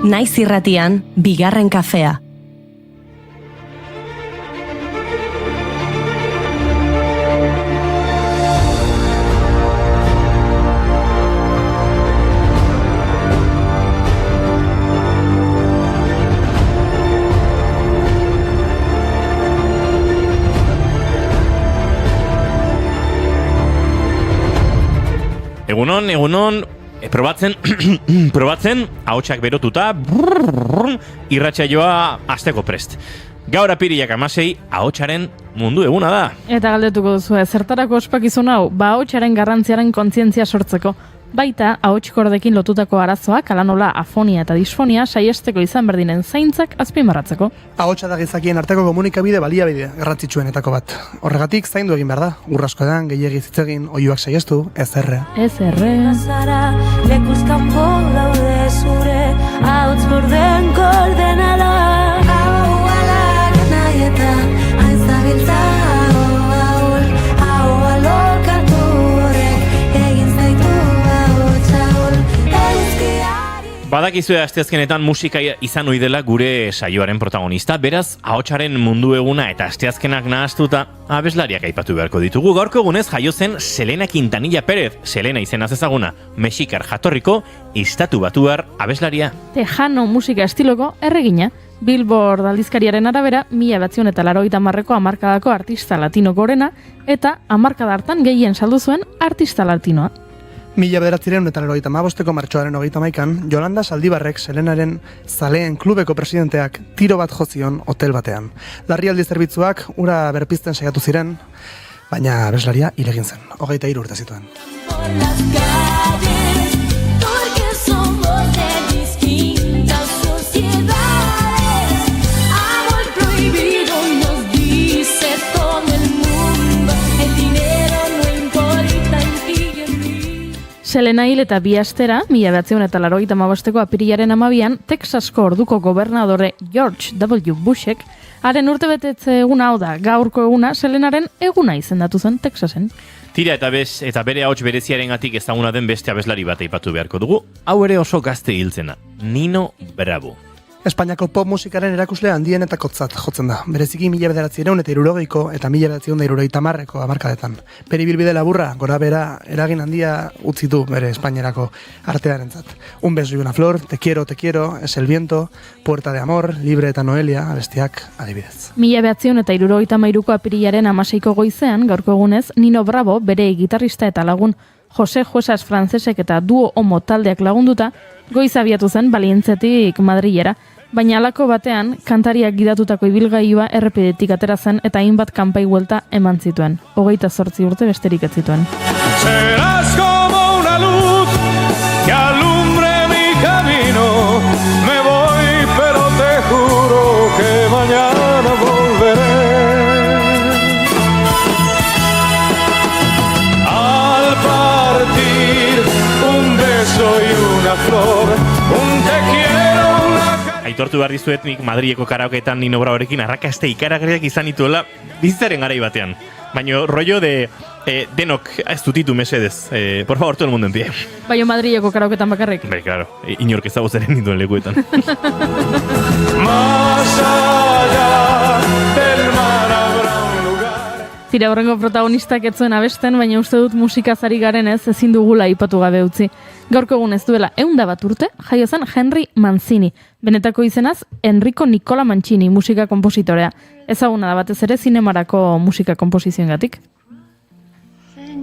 Naiz irratian, bigarren kafea. Egunon, probatzen, ahotsak berotuta, irratsaioa hasteko prest. Gaur apirilak 16, ahotsaren mundu eguna da. Eta galdetuko duzu, zertarako ospakizun hau, ahotsaren garrantziaren kontzientzia sortzeko. Baita, ahotskordekin lotutako arazoak, hala nola afonia eta disfonia, saiesteko izan berdinen zaintzak azpimarratzeko. Ahotsa da gizakien arteko komunikabide baliabide garrantzitsuenetako bat. Horregatik zaindu egin behar da, urrasko edan, gehiegi zitzegin, oiuak saiestu, ez erre. Ez erre. Lekuzkanpo daude zure, ahotskorden koordenada. Hau alak nahi eta aizabiltza. Badakizue asteazkenetan musika izan ohi dela gure saioaren protagonista, beraz, ahotsaren mundu eguna eta asteazkenak nahaztuta abeslariak aipatu beharko ditugu. Gaurko egunez jaio zen Selena Quintanilla Pérez, Selena izenaz ezaguna, mexikar jatorriko, estatu batuar abeslaria. Tejano musika estiloko erregina. Billboard aldizkariaren arabera, 1980ko hamarkadako artista latino gorena eta hamarkada hartan gehien saldu zuen artista latinoa. 1985ko martxoaren 31an, Yolanda Saldibarrek Selenaren zaleen klubeko presidenteak tiro bat jozion hotel batean. Larrialdi zerbitzuak ura berpizten saiatu ziren, baina abeslaria hil egin zen, 23 urte zituen. Selena hil eta bi astera, 1985ko apirilaren 12an, Texasko orduko gobernadore George W. Bushek, haren urtebetetze eguna hau da, gaurko eguna, Selenaren eguna izendatu zen Texasen. Tira eta bere ahots bereziarengatik ezaguna den beste abeslari bat aipatu beharko dugu, hau ere oso gazte hiltzena, Nino Bravo. Espainiako pop musikaren erakusle handienetakotzat jotzen da. Bereziki 1960ko eta 1970ko hamarkadetan. Bere ibilbide laburra, gora bera eragin handia utzi du bere Espainiarako artearentzat. Un beso y una flor, te quiero, es el viento, puerta de amor, libre eta noelia, abestiak adibidez. 1973ko apirilaren 16ko goizean, gaurko egunez, Nino Bravo bere gitarrista eta lagun Jose Juesas Francesek eta duo homo taldeak lagunduta, goiz abiatu zen Balientzetik Madrilera. Baina halako batean, kantariak gidatutako ibilgailua errepidetik atera zen eta hainbat kanpai buelta eman zituen. 28 urte besterik ez zituen. Serás como una luz que alumbre mi camino. Me voy, pero te juro que mañana volveré. Al partir un beso y una flor, un te quiero, una... Aitortu behar dizuet nik Madrileko karaokeetan Nino Bravorekin arrakaste ikaragarriak izan dituela bizitzaren garai batean. Baina rollo de denok ez dutitu mesedez. Por favor, todo el mundo en pie. Baina Madrileko karaoketan bakarrik. Bai, claro. Inork ezaguzaren ninduen lekuetan. Más allá del mar habrá un lugar. Tira horrengo protagonistak ez zuen abesten, baina uste dut musikazari garen ezin dugula aipatu gabe utzi. Gaurko egun ez duela 101 urte, jaio zen Henry Mancini. Benetako izenaz, Enrico Nicola Mancini, musika kompositorea. Ezaguna da batez ere zinemarako musika komposizioengatik.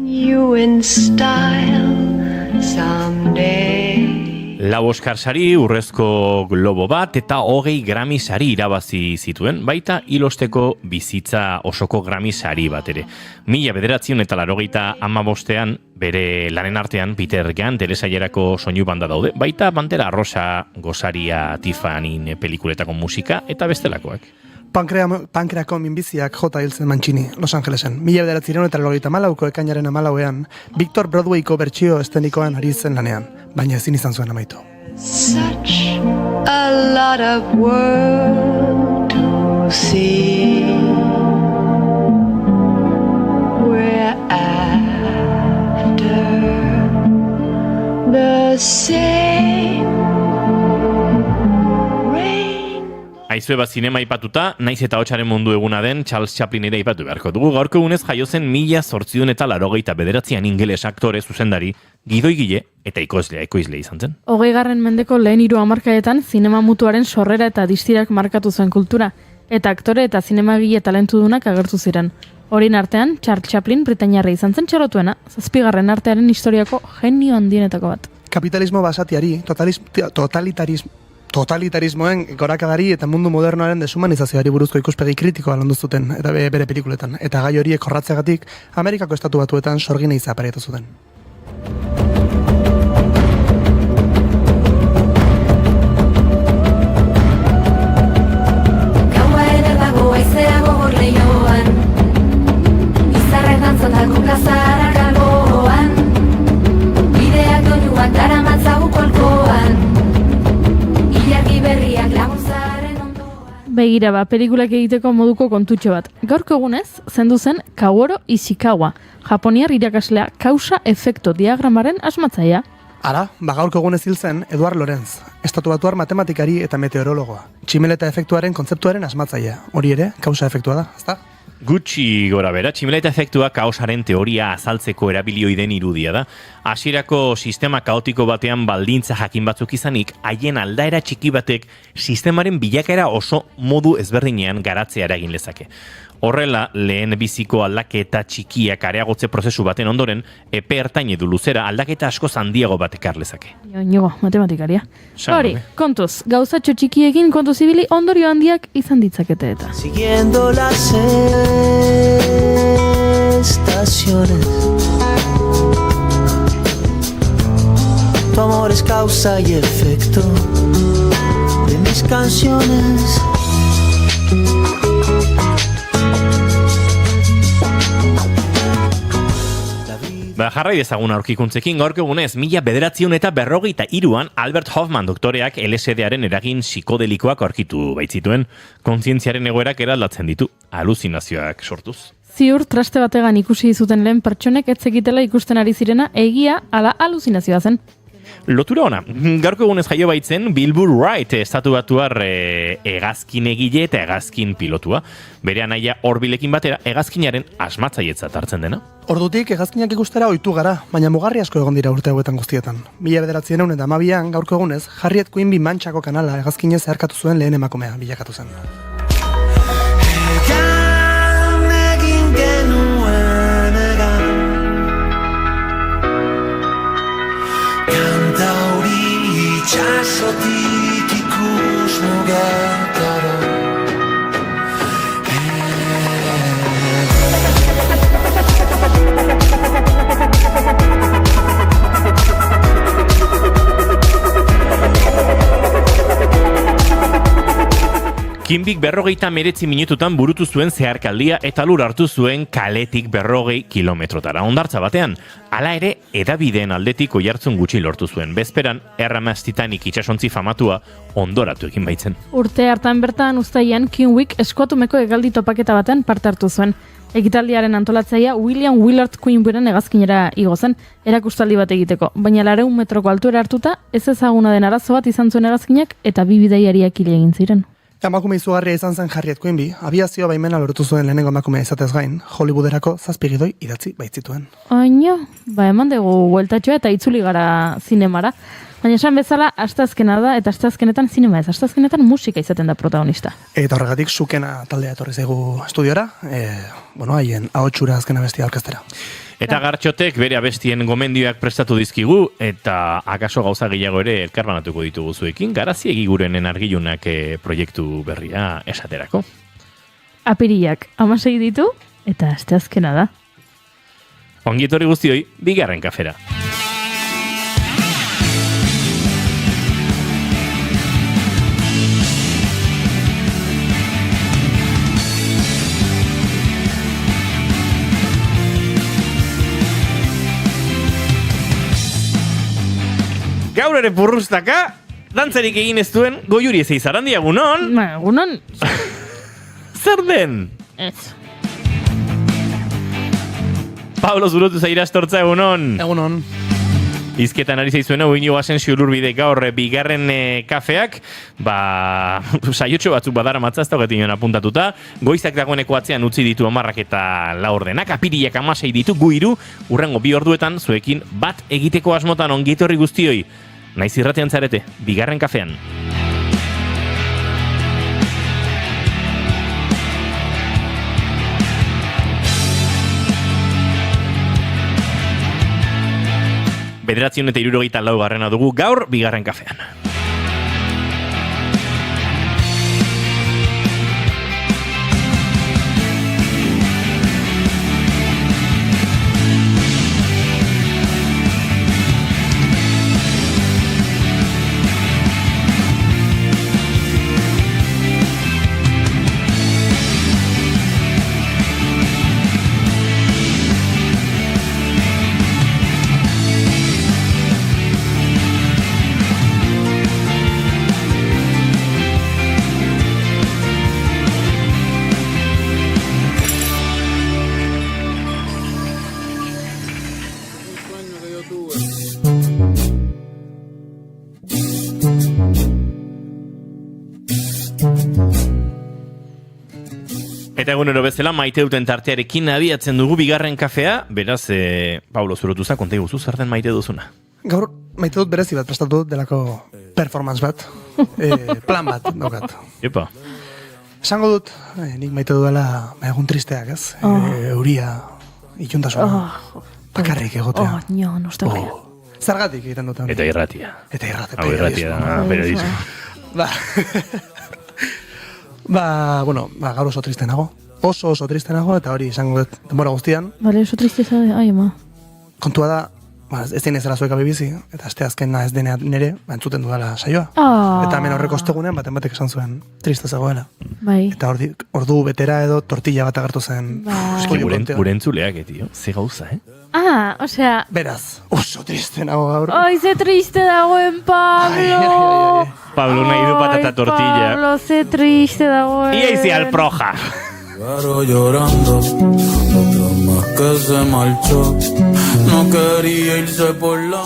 You in style someday. Lau Oscar sari, urrezko globo bat eta 20 Grammy sari irabazi zituen, baita hilosteko bizitza osoko Grammy sari bat ere. 1985 bere lanen artean Peter Gunn telesailerako soinu banda daude, baita Pantera Rosa, Gosaria, Tiffany pelikuletako musika eta bestelakoak. Pankreako minbiziak jota hiltzen Mancini, Los Angelesen. 1984ko ekainaren 14ean, Victor Broadwayko bertsio estenikoan ari zen lanean, baina ezin izan zuen amaitu. Such a lot of world to see. We're after the same aizue bat zinema ipatuta, naiz eta hotsaren mundu eguna den Charles Chaplin ere ipatu beharko dugu. Gaurko egunez jaio zen 1889 ingeles aktore zuzendari, gidoigile eta ekoizle izan zen. 20. mendeko lehen 3 hamarkadetan zinema mutuaren sorrera eta distirak markatu zuen kultura, eta aktore eta zinemagile talentudunak agertu ziren. Horien artean, Charles Chaplin Britainiarra izan zen txalotuena, 7. artearen historiako genio handienetako bat. Kapitalismo basatiari, totalitarismoen gorakadari eta mundu modernoaren deshumanizazioari buruzko ikuspegi kritikoa landu zuten eta bere pelikuletan. Eta gai horiek jorratzegatik Amerikako Estatu Batuetan sorgina aparietu zuten. Gaua eder dago aizea gogor lehioan, izarrek dantzatako kazarak alboan, bideak doinuak daramatzagu kolkoan, ilargi berriak laguntzaren ondoan. Begira ba, pelikulak egiteko moduko kontutxo bat. Gaurko egunez, zendu zen Kaoru Ishikawa, japoniar irakaslea kausa-efekto diagramaren asmatzaia. Ara, gaurko egunez hil zen Eduard Lorenz, estatuatuar matematikari eta meteorologoa. Tximeleta efektuaren kontzeptuaren asmatzaia. Hori ere, kausa efektua da, ezta? Gutxi gora bera, tximeleta efektua kaosaren teoria azaltzeko erabilioi den irudia da. Hasierako sistema kaotiko batean baldintza jakin batzuk izanik, haien aldaera txiki batek sistemaren bilakaera oso modu ezberdinean garatzea eragin lezake. Horrela, lehen biziko aldaketa txikiak areagotze prozesu baten ondoren, epe ertain edu luzera aldaketa asko handiago bat ekar lezake. Inigo, matematikaria. San, Hori, kontuz, gauzatxo txikiekin kontu zibili ondorio handiak izan ditzakete eta. Siguiendo las estaciones, tu amor es causa y efecto de mis canciones. Jarrai dezagun aurkikuntzekin gaurko egunez, 1953an Albert Hoffman doktoreak LSD-aren eragin psikodelikoak aurkitu baitzituen, kontzientziaren egoerak eraldatzen ditu, aluzinazioak sortuz. Ziur, traste bategan ikusi zuten lehen pertsonek ez zekitela ikusten ari zirena egia ala aluzinazioa zen. Lotura ona, gaurko egunez jaio baitzen Wilbur Wright estatubatuar hegazkin egile eta hegazkin pilotua. Bere anaia Orvillekin batera hegazkinaren asmatzailetzat hartzen dena. Ordutik hegazkinak ikustera ohitu gara, baina mugarri asko egon dira urte hauetan guztietan. 1912an gaurko egunez, Harriet Quimby Mantxako kanala hegazkinez zeharkatu zuen lehen emakumea bilakatu zen. Itxasotik ikus mugatara. Kimbik 59 minututan burutu zuen zeharkaldia eta lur hartu zuen kaletik 40 kilometrotara. Hondartza batean, hala ere, edabideen aldetik oihartzun gutxi lortu zuen. Bezperan, RMS Titanic itsasontzi famatua ondoratu egin baitzen. Urte hartan bertan uztailean Kinwick eskuatumeko hegaldi topaketa baten parte hartu zuen. Ekitaldiaren antolatzailea William Willard Quimbyren hegazkinera igo zen, erakustaldi bat egiteko, baina 400 metroko altuera hartuta ez ezaguna den arazo bat izan zuen hegazkinak eta bi bidaiariak hil egin ziren. Emakume izugarria izan zen Harriet Quimby, abiazioa baimena lortu zuen lehenengo emakumea izatez gain, Hollywooderako 7 gidoi idatzi baitzituen. Oino, eman dugu bueltatxoa eta itzuli gara zinemara. Baina esan bezala, asteazkena da, eta asteazkenetan zinema ez, asteazkenetan musika izaten da protagonista. Eta horregatik Sukena taldea etorri zaigu estudiora, haien ahotsura azkena bestia orkestera. Eta Gartxotek bere abestien gomendioak prestatu dizkigu, eta akaso gauza gehiago ere elkarbanatuko ditugu zuekin, garaziegi gurenen argilunak proiektu berria esaterako. Apiriak 16 ditu, eta asteazkena da. Ongi etorri guztioi, bigarren kafera. Gaur ere purrustaka, dantzarik egin ez duen Goiuri ez eizarandi, egunon? Egunon? Zer den? Ez. Pablo Zurutu zaira estortza, egunon? Egunon. Izketan ari zaizuena, Uino Asensio Ulurbide gaur bigarren kafeak, saiotxo batzuk badara matza, ez daukat inoen apuntatuta, goizak dagoeneko atzean utzi ditu 10 eta 4 ordenak, apiriak 16 ditu, gu 3, urrengo 2 orduetan, zuekin bat egiteko asmotan ongietorri guztioi. Naiz irratean zarete, bigarren kafean. Bederatzion eta 74 garrena dugu gaur, bigarren kafean. Eta egunero bezala maite duten tartearekin abiatzen dugu bigarren kafea, beraz, Paulo, zurotuza, konta iguzu, zer den maite duzuna? Gaur, maite dut berezi bat prestatu dut delako performance bat, plan bat daukat. Epa. Esango dut, nik maite dudala egun tristeak, ez? Euria, ituntasuna, bakarrik egotea. Nostalgia. Zergatik egiten dut. Eta irratia. Hau irratia da, periodismo. Bueno, gaur oso triste nago. Oso triste nago, eta hori izango dut denbora guztian. Bale, oso tristeza, ama. Kontua da, ez den ezera zueka bibizi, eta asteazkena ez denean nere, entzuten dudala saioa. Eta hemen horreko ostegunean, batek esan zuen, triste zegoela. Bai. Eta ordu betera edo tortilla bat agertu zen. Gure entzuleak, tio, ze gauza, Osea... Beraz, oso triste nago gaur. Ai, ze triste dagoen, Pablo! Pablo nahi du patata tortilla. Pablo, ze triste dagoen. Ia izi al proja. Llorando, otro más que se marchó, no quería irse por la...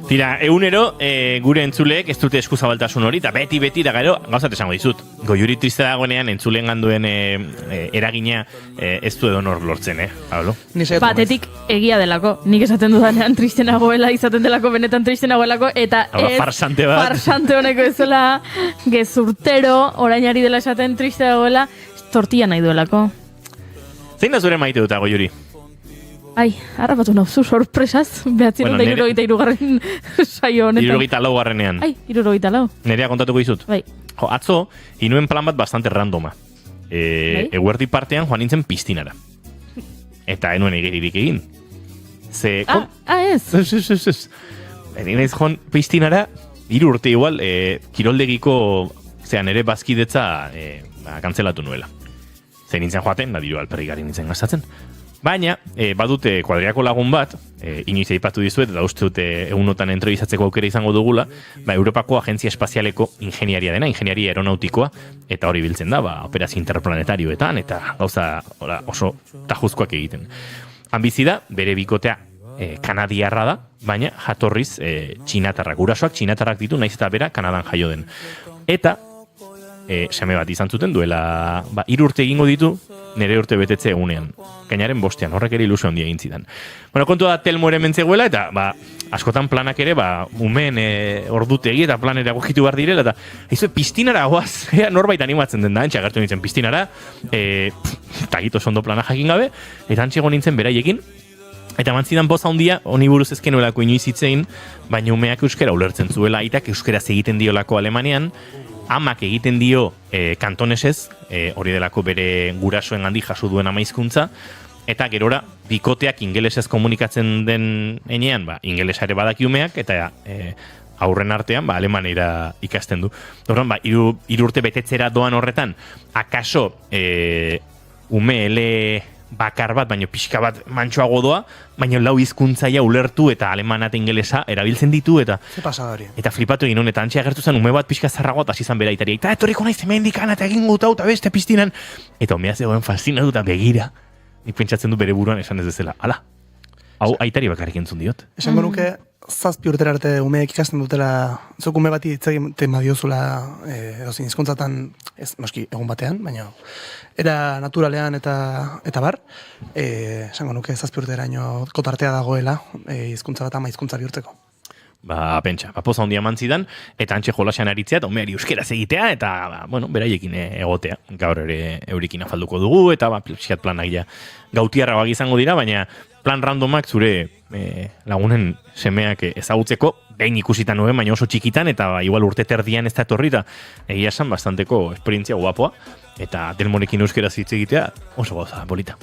Tira, egunero, gure entzuleek ez dute eskuzabaltasun hori, eta beti da gero, gauzat esango dizut. Goiuri triste dagoenean entzuleen ganduen eragina ez du edonor lortzen, Pablo? Batetik egia delako. Nik esaten dudanean triste nagoela, izaten delako benetan triste nagoelako, eta ez farsante bat. Farsante honeko ezela, gezurtero, orainari dela esaten triste dagoela, tortilla nahi duelako. Zein da zure maite duta, Goiuri? Ai, harrapatu nauzu sorpresaz, behatzen da 73. saio honetan. 74 garrenean. Ai, 74. Nerea kontatuko dizut. Bai. Jo, atzo, inuen plan bat bastante randoma. Eguerdi partean joan nintzen pistinara. Eta enuen egeririk egin. Ez. Naiz joan pistinara, 3 urte igual, kiroldegiko, nere bazkidetza kantzelatu nuela. Zein nintzen joaten, diru alperrikari nintzen gastatzen. Baina, badute kuadriako lagun bat, inoiz aipatu dizuet, eta uste dute egunotan entrebizatzeko aukera izango dugula, Europako Agentzia Espazialeko ingeniaria dena, ingeniaria aeronautikoa, eta hori biltzen da, operazio interplanetarioetan, eta gauza oso tajuzkoak egiten. Hanbizi da, bere bikotea kanadiarra da, baina jatorriz txinatarrak, gurasoak txinatarrak ditu, naiz eta bera Kanadan jaio den. Eta, seme bat izan zuten duela, 3 urte egingo ditu, nire urte betetze egunean. Gainaren 5, horrek ere ilusio handia egin zidan. Bueno, kontu da Telmo ere mentzegoela, eta askotan planak ere, umeen ordutegi eta planera gokitu behar direla, eta pistinara goaz, norbait animatzen den da, agertu nintzen pistinara, tagito sondo plana jakin gabe, eta antxego nintzen beraiekin, eta mantzidan poza handia, honi buruz ezkenuelako inoiz hitzein, baina umeak euskera ulertzen zuela, aitak euskaraz egiten diolako Alemanian, amak egiten dio kantonesez, hori delako bere gurasoen handi jaso duen amaizkuntza, eta gerora bikoteak ingelesez komunikatzen den enean, ingelesa ere badakiumeak, eta aurren artean, alemanera ikasten du. Horren, 3 urte betetzera doan horretan, akaso ume ele bakar bat, baino pixka bat mantxoago doa, baino lau hizkuntzaia ulertu eta alemana eta ingelesa erabiltzen ditu, eta ze pasada hori. Eta flipatu egin honetan, antxe agertu zen ume bat pixka zarrago eta izan bera itaria, eta etorriko naiz hemendikan eta egin gutau eta beste pistinan, eta umea zegoen fascinatu eta begira. Nik pentsatzen du bere buruan esan ez dezela, ala, hau aitari bakarrik entzun diot. Esango nuke, 7 urtera arte umeek ikasten dutela, zuk ume bati hitz egiten badiozula edozein hizkuntzatan, ez noski egun batean, baina era naturalean eta bar, esango nuke 7 urteraino kotartea dagoela hizkuntza bat ama hizkuntza bihurtzeko. Pentsa, poza handia mantzidan, eta antxe jolasean aritzea, eta umeari euskeraz egitea, eta, beraiekin egotea. Gaur ere eurikin afalduko dugu, eta pixkat planak ja gautiarra izango dira, baina plan randomak zure lagunen semeak ezagutzeko, behin ikusitan nuen, baina oso txikitan, eta igual urte terdian ez da etorri, eta egia esan bastanteko esperientzia guapoa, eta Delmorekin euskeraz hitz egitea oso gauza polita.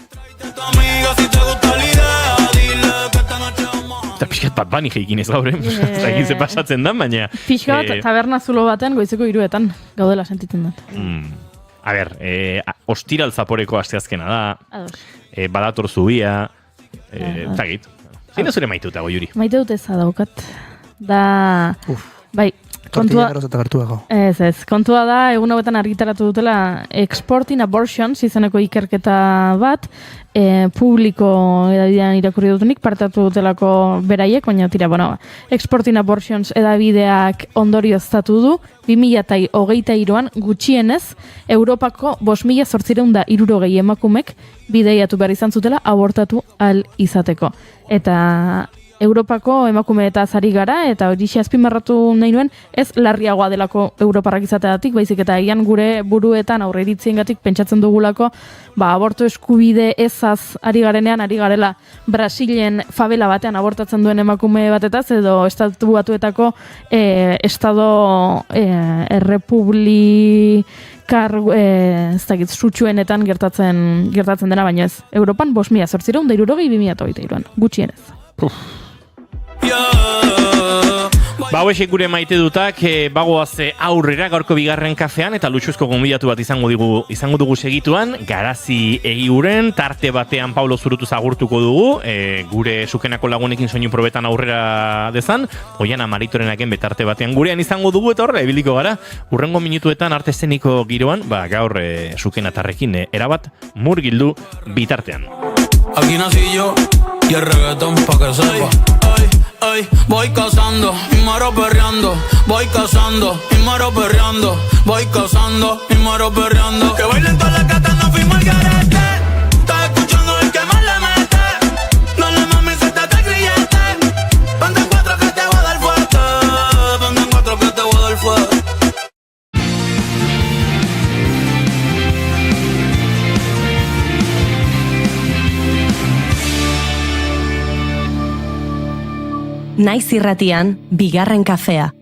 Eta pixkat bat bani jeikin ez gaur, eta egin ze pasatzen da, baina... Pixkat taberna zulo baten goizeko 3etan gaudela sentitzen dut. A ber, ostiral zaporeko asteazkena da, badator zubia, zagit. Zein da zure maituta, Goiuri? Maite dut eza daukat. Bai, kontua... Ez, kontua da, egun hauetan argitaratu dutela Exporting Abortions izeneko ikerketa bat, publiko edabidean irakurri dutenik, partatu dutelako beraiek, baina tira, Exporting Abortions edabideak ondorioztatu du, 2023an gutxienez, Europako 5.860 emakumek bideiatu behar izan zutela abortatu ahal izateko. Eta Europako emakume eta zari gara, eta hori azpimarratu nahi nuen, ez larriagoa delako Europarrak izateatik, baizik eta egian gure buruetan aurre iritziengatik pentsatzen dugulako, aborto eskubide ezaz ari garenean, ari garela Brasilen favela batean abortatzen duen emakume batetaz, edo estatu batuetako estado errepublikar zutsuenetan gertatzen dena, baina ez. Europan 5.860 gutxienez. Hauexek gure maite dutak, bagoaz aurrera gaurko bigarren kafean, eta luxuzko gonbidatu bat izango dugu segituan, Garazi Egiguren, tarte batean Paulo Zurutuz agurtuko dugu, gure sukenako lagunekin soinu probetan aurrera dezan, Oiana Maritorenaken betarte batean gurean izango dugu, eta horre, ebiliko gara, urrengo minutuetan arte eszeniko giroan, gaur sukenatarrekin erabat murgildu bitartean. Aquí nací yo y el reggaetón pa' que sepa. Ay, voy cazando y muero perreando. Voy cazando y muero perreando. Voy cazando y muero perreando. Que bailen todas las gatas, no fuimos al garete. Estás escuchando el que más le mete. Dale mami, suéltate el grillete. Ponte en 4 que te voy a dar fuerte. Ponte en 4 que te voy a dar fuerte. Naiz irratian, bigarren kafea.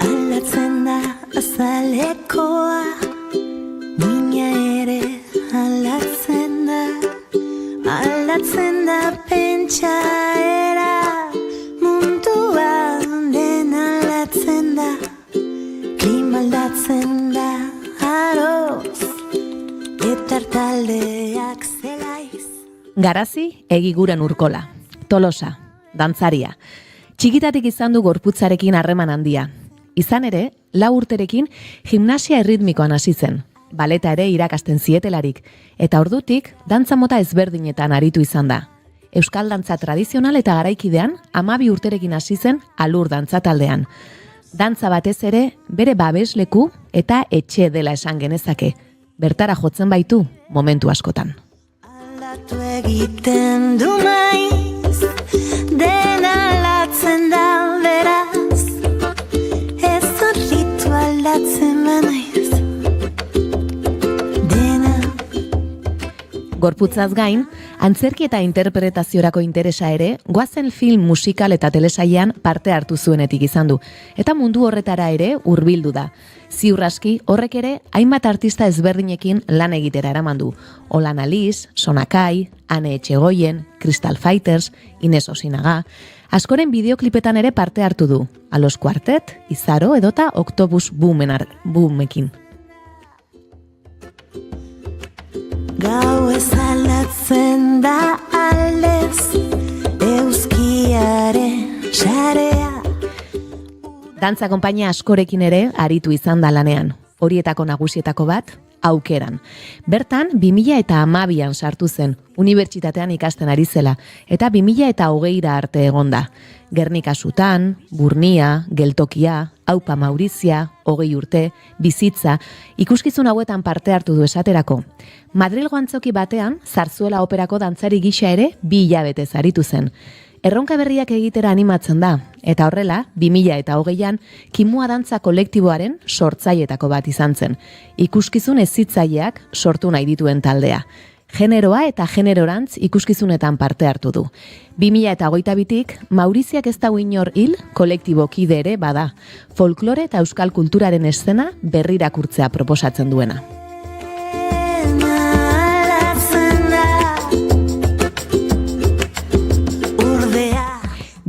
Aldatzen da azalekoa, mina ere aldatzen da. Aldatzen da pentsaera, mundua den aldatzen da. Klima aldatzen da aroz, eta taldeak zelaiz. Garazi Egiguren Urkola, Tolosa, dantzaria. Txikitatik izan du gorputzarekin harreman handia. Izan ere, 4 urterekin gimnasia erritmikoan hasi zen. Baleta ere irakasten zietelarik, eta ordutik dantza mota ezberdinetan aritu izan da. Euskal dantza tradizional eta garaikidean 12 urterekin hasi zen alur dantza taldean. Dantza batez ere bere babesleku eta etxe dela esan genezake. Bertara jotzen baitu momentu askotan. Aldatu egiten du naiz, dena aldatzen da beraz, ez horritu aldatzen banaiz. Gorputzaz gain, antzerki eta interpretaziorako interesa ere, goazen film musikal eta telesailean parte hartu zuenetik izan du, eta mundu horretara ere hurbildu da. Ziur aski, horrek ere, hainbat artista ezberdinekin lan egitera eraman du. Olan Aliz, Sonakai, Ane Etxegoien, Crystal Fighters, Ines Osinaga, askoren bideoklipetan ere parte hartu du. Alos Quartet, Izaro edota Octopus Boomekin. Gau ez aldatzen da ez euskiaren sarea. Dantza konpainia askorekin ere aritu izan da lanean. Horietako nagusietako bat, Aukeran. Bertan, 2012an sartu zen, unibertsitatean ikasten ari zela, eta 2020ra arte egonda. Gernika Sutan, Burnia, Geltokia, Aupa Maurizia, 20 urte, Bizitza, ikuskizun hauetan parte hartu du esaterako. Madrilgo antzoki batean, Zarzuela operako dantzari gisa ere 2 hilabetez aritu zen. Erronka berriak egitera animatzen da, eta horrela, 2020an, Kimua dantza kolektiboaren sortzailetako bat izan zen. Ikuskizun hezitzaileak sortu nahi dituen taldea. Generoa eta generorantz ikuskizunetan parte hartu du. 2022tik, Mauriziak ez dago inor hil kolektibo kide ere bada. Folklore eta euskal kulturaren eszena berrirakurtzea proposatzen duena.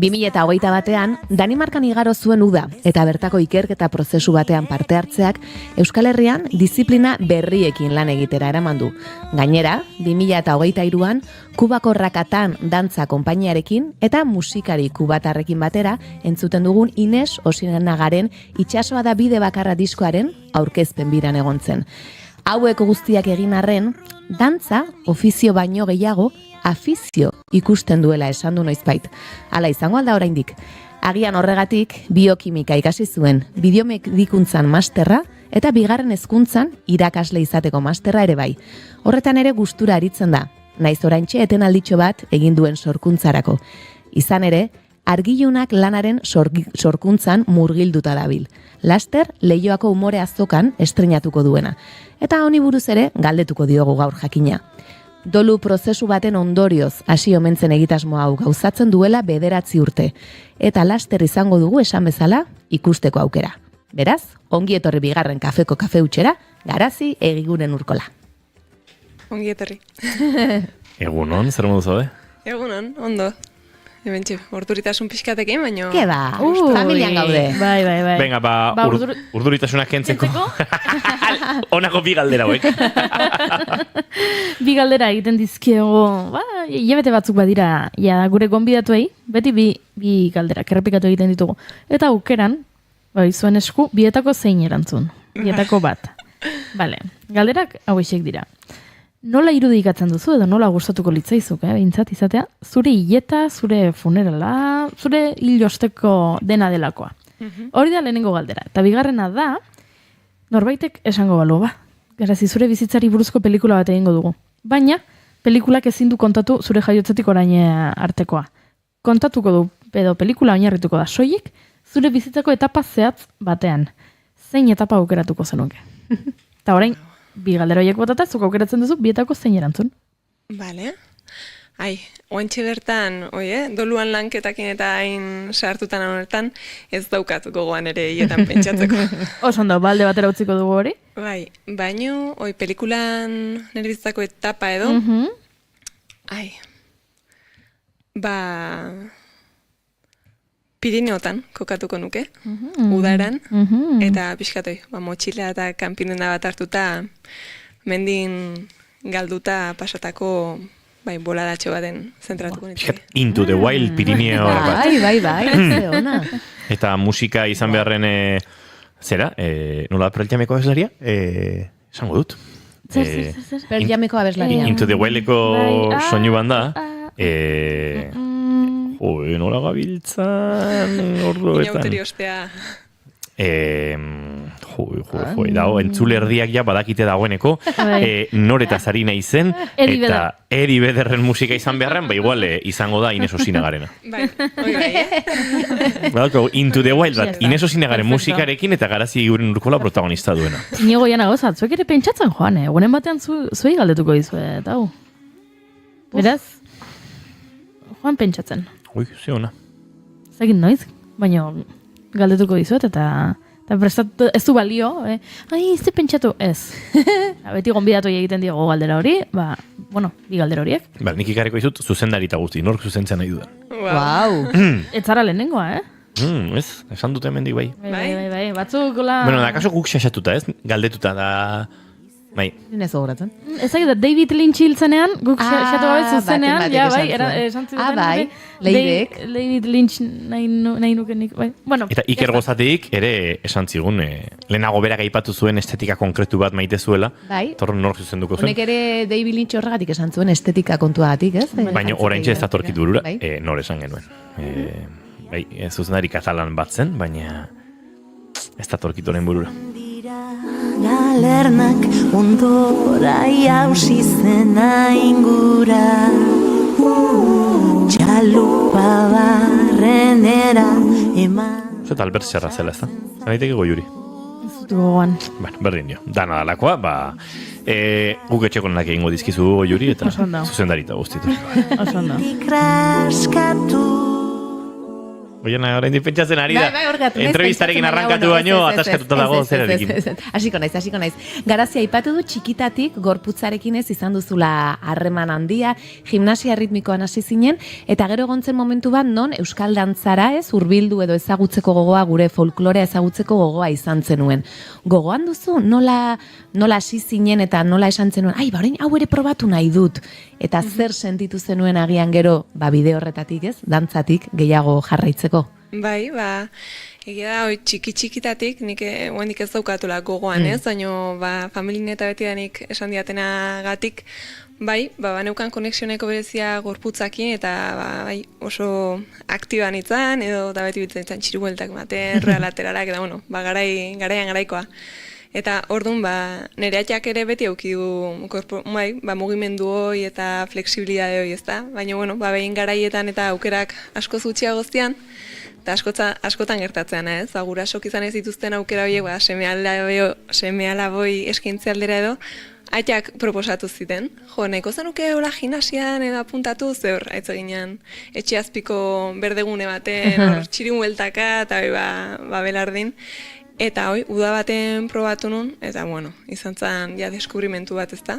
2021an, Danimarkan igaro zuen uda eta bertako ikerketa prozesu batean parte hartzeak Euskal Herrian disiplina berriekin lan egitera eraman du. Gainera, 2023an Kubako Rakatan dantza konpainiarekin eta musikari kubatarrekin batera entzuten dugun Ines Osinagaren Itsasoa da bide bakarra diskoaren aurkezpen biran egon zen. Hauek guztiak egin arren, dantza ofizio baino gehiago afizio ikusten duela esan du noizbait. Hala izango alda oraindik. Agian horregatik biokimika ikasi zuen, biomedikuntzan masterra eta 2. hezkuntzan irakasle izateko masterra ere bai. Horretan ere gustura aritzen da, naiz oraintxe etenalditxo bat egin duen sorkuntzarako. Izan ere, argilunak lanaren sorkuntzan murgilduta dabil. Laster, Leioako umore azokan estreinatuko duena. Eta honi buruz ere galdetuko diogu gaur jakina. Dolu prozesu baten ondorioz hasi omentzen egitasmo hau gauzatzen duela 9 urte. Eta laster izango dugu esan bezala ikusteko aukera. Beraz, ongi etorri 2. kafeko kafe utxera, Garazi Egiguren Urkola. Ongi etorri. Egunon, zer modu zaude? Egunon, ondo. Hementxe, urduritasun pixkatekin, baino... Ke ba, familian gaude. Bai. Venga, urduritasunak kentzeko. Honako 2 galdera hauek. 2 galdera egiten dizkiego, hilabete batzuk badira, gure gonbidatuei, beti 2 galdera, errepikatu egiten ditugu. Eta aukeran, zuen esku, bietako zein erantzun. Bietako bat. Vale, galderak hauexek dira. Nola irudikatzen duzu edo nola gustatuko litzaizuk, behintzat izatea? Zure hileta, zure funerala, zure hilosteko dena delakoa. Hori da lehenengo galdera. Eta bigarrena da, norbaitek esango balu, Garazi, zure bizitzari buruzko pelikula bat egingo dugu. Baina, pelikulak ezin du kontatu zure jaiotzetik orain artekoa. Kontatuko du, edo pelikula oinarrituko da soilik, zure bizitzako etapa zehatz batean. Zein etapa aukeratuko zenuke? Eta orain, 2 galdera horiek botata, zuk aukeratzen duzu, bietako zein erantzun. Bale. Oentxe bertan, doluan lanketakin eta hain sartutan honetan, ez daukat gogoan ere hietan pentsatzeko. Oso ondo, balde batera utziko dugu hori? Bai, baino, pelikulan nire bizitzako etapa edo, Pirineotan kokatuko nuke, udaran, eta pixkatoi, motxila eta kanpinena bat hartuta, mendin galduta pasatako boladatxo baten zentratuko nintzen. Into the Wild Pirineo bat. Bai, ona. Eta musika izan beharren, zera, nola Pearl-Jameko abeslaria? Esango dut. Zer. Pearl-Jameko abeslaria. Into the Wildeko soinu banda. Nola gabiltzan orduetan. Inauteri ospea. Dago, entzule erdiak ja badakite dagoeneko, noretaz ari nahi zen, eta Eri Bederren musika izan beharren, igual izango da Ines Osinagarena. Bai, Into the Wild bat, Ines Osinagaren musikarekin eta Garazi Egiguren Urkola protagonista duena. Inigo jana gozat, zuek ere pentsatzen joan, egunen batean zuei galdetuko dizuet, hau. Beraz, joan pentsatzen. Ze ona. Zagin noiz, baina galdetuko dizuet, eta prestatu, ez du balio, ze pentsatu, ez. Beti gonbidatu egiten diogo galdera hori, 2 galdera horiek. Nik ikareko izut zuzendari eta guzti, nork zuzentzen nahi dudan. Wow. Ez zara lehenengoa, Ez, esan dute hemendik bai. Bai, batzuk gola... Da kaso guk xaxatuta, ez? Galdetuta da... Bai. Nez gogoratzen. Ez da, David Lynch hiltzenean, guk xatu gabe zuzenean, batek ja, bai, esan zuen. esan zuten. Bai, Leirek. David Lynch nahi nukenik, bai. Bueno, Eta Iker Gozatik ere esan zigun, lehenago berak aipatu zuen estetika konkretu bat maite zuela, Bai. torren nor zuzenduko zuen. Honek ere David Lynch horregatik esan zuen estetika kontuagatik, ez? Baina oraintxe ez datorkit burura, Bai. nor esan genuen. Bai, zuzendari katalan bat zen, baina ez datorkit orain burura. Galernak ondora jausi zena ingura Txalupa barrenera eman Eta Albert Serra zela, ez da? Anaiteke Goiuri. ez dut gogoan. Bueno, berdin dio. Dana dalakoa, guk etxeko lanak egingo dizkizu Goiuri eta Oso ondo. zuzendarita guztitu. Oso ondo. Kraskatu Oiena, orain pentsatzen ari da. Bai, orgatu, naiz Entrevistarekin pentsatzen, arrankatu baina, baino, ez, ataskatuta dago ez, zerarekin. ez. Hasiko naiz. Garazia aipatu du txikitatik gorputzarekin ez izan duzula harreman handia, gimnasia ritmikoan hasi zinen, eta gero egontzen momentu bat non euskal dantzara ez hurbildu edo ezagutzeko gogoa, gure folklorea ezagutzeko gogoa izan zenuen. Gogoan duzu nola hasi zinen eta nola esan zenuen, orain hau ere probatu nahi dut. Eta zer sentitu zenuen agian gero, bide horretatik ez, dantzatik gehiago jarraitzeko. Bai, egia da, txikitatik, nik guendik ez daukatula gogoan, ez? Baina, familien eta betidanik esan diatenagatik, bai, baneukan konexioneko berezia gorputzakin, eta bai, oso aktiban itzan, edo da beti bitzen itzan txirubueltak maten, realateralak, eta bueno, garaian garaikoa. Eta orduan, nire atxak ere beti auki du mugimendu hoi eta fleksibilidade hoi, ezta? Baina, bueno, behin garaietan eta aukerak asko zutxia goztian, eta askotan gertatzean, ez? Gurasok izan ez dituzten aukera horiek, seme alaboi eskaintze aldera edo, atxak proposatu ziten. Jo, nahiko zenuke hola gimnasian edo apuntatu, zeur, aitzo ginean, etxe azpiko berdegune baten, txirin hueltaka, eta belardin. Eta uda baten probatu nun, eta bueno, izan zen deskubrimentu bat, ezta?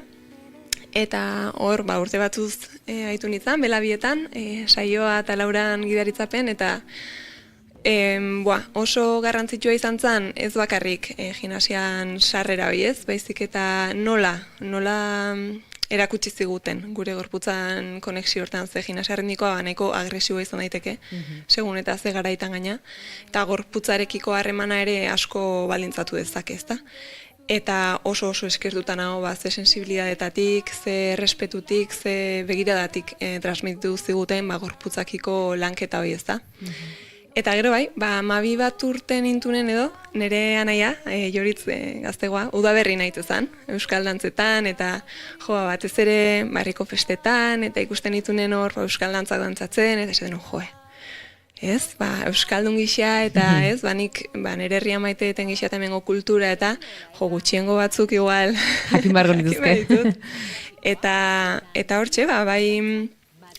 Eta hor, urte batzuz haitu nintzen, belabietan, Saioa eta Lauran gidaritzapen, eta oso garrantzitsua izan zen, ez bakarrik gimnasian sarrera hori ez, baizik eta nola erakutsi ziguten gure gorputzan konexio hortan, ze gimnasia ritmikoa nahiko agresioa izan daiteke, segun eta ze garaitan gaina, eta gorputzarekiko harremana ere asko balintzatu dezake, ezta? Eta oso eskertuta nago, ze sensibilidadetatik, ze respetutik, ze begiradatik transmititu ziguten gorputzakiko lanketa hori, ezta? Eta gero bai, 12 bat urte nintunen edo, nire anaia, Joritz gaztegoa, udaberri nahitu zen, euskal dantzetan, eta batez ere barriko festetan, eta ikusten nitunen hor euskal dantzak dantzatzen, eta esaten ez, euskaldun gisa, eta ez, nik nire herria maite eten gisa eta hemengo kultura, eta gutxiengo batzuk igual jakin bargo nituzke. Eta hortxe, bai,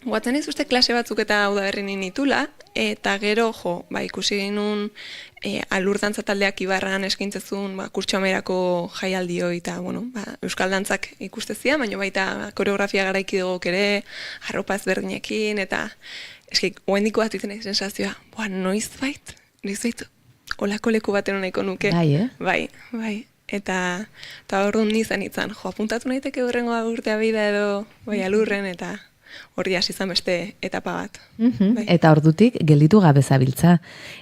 guatzen ez uste klase batzuk eta udaberri nitula, eta gero, ikusi genuen alur dantza taldeak Ibarran eskaintzezun kurtso amerako jaialdi hori, eta, euskal dantzak ikustezia, baina baita koreografia garaiki dugok ere, arropa ezberdinekin, eta eskik, oendiko bat izan sensazioa, noizbait, olako leku baten nahiko nuke. Bai, Bai. Eta orduan nizan itzan, apuntatu nahiteke urrengo urtea bida edo, alurren, eta hori hasi izan beste etapa bat. Eta ordutik gelditu gabe zabiltza.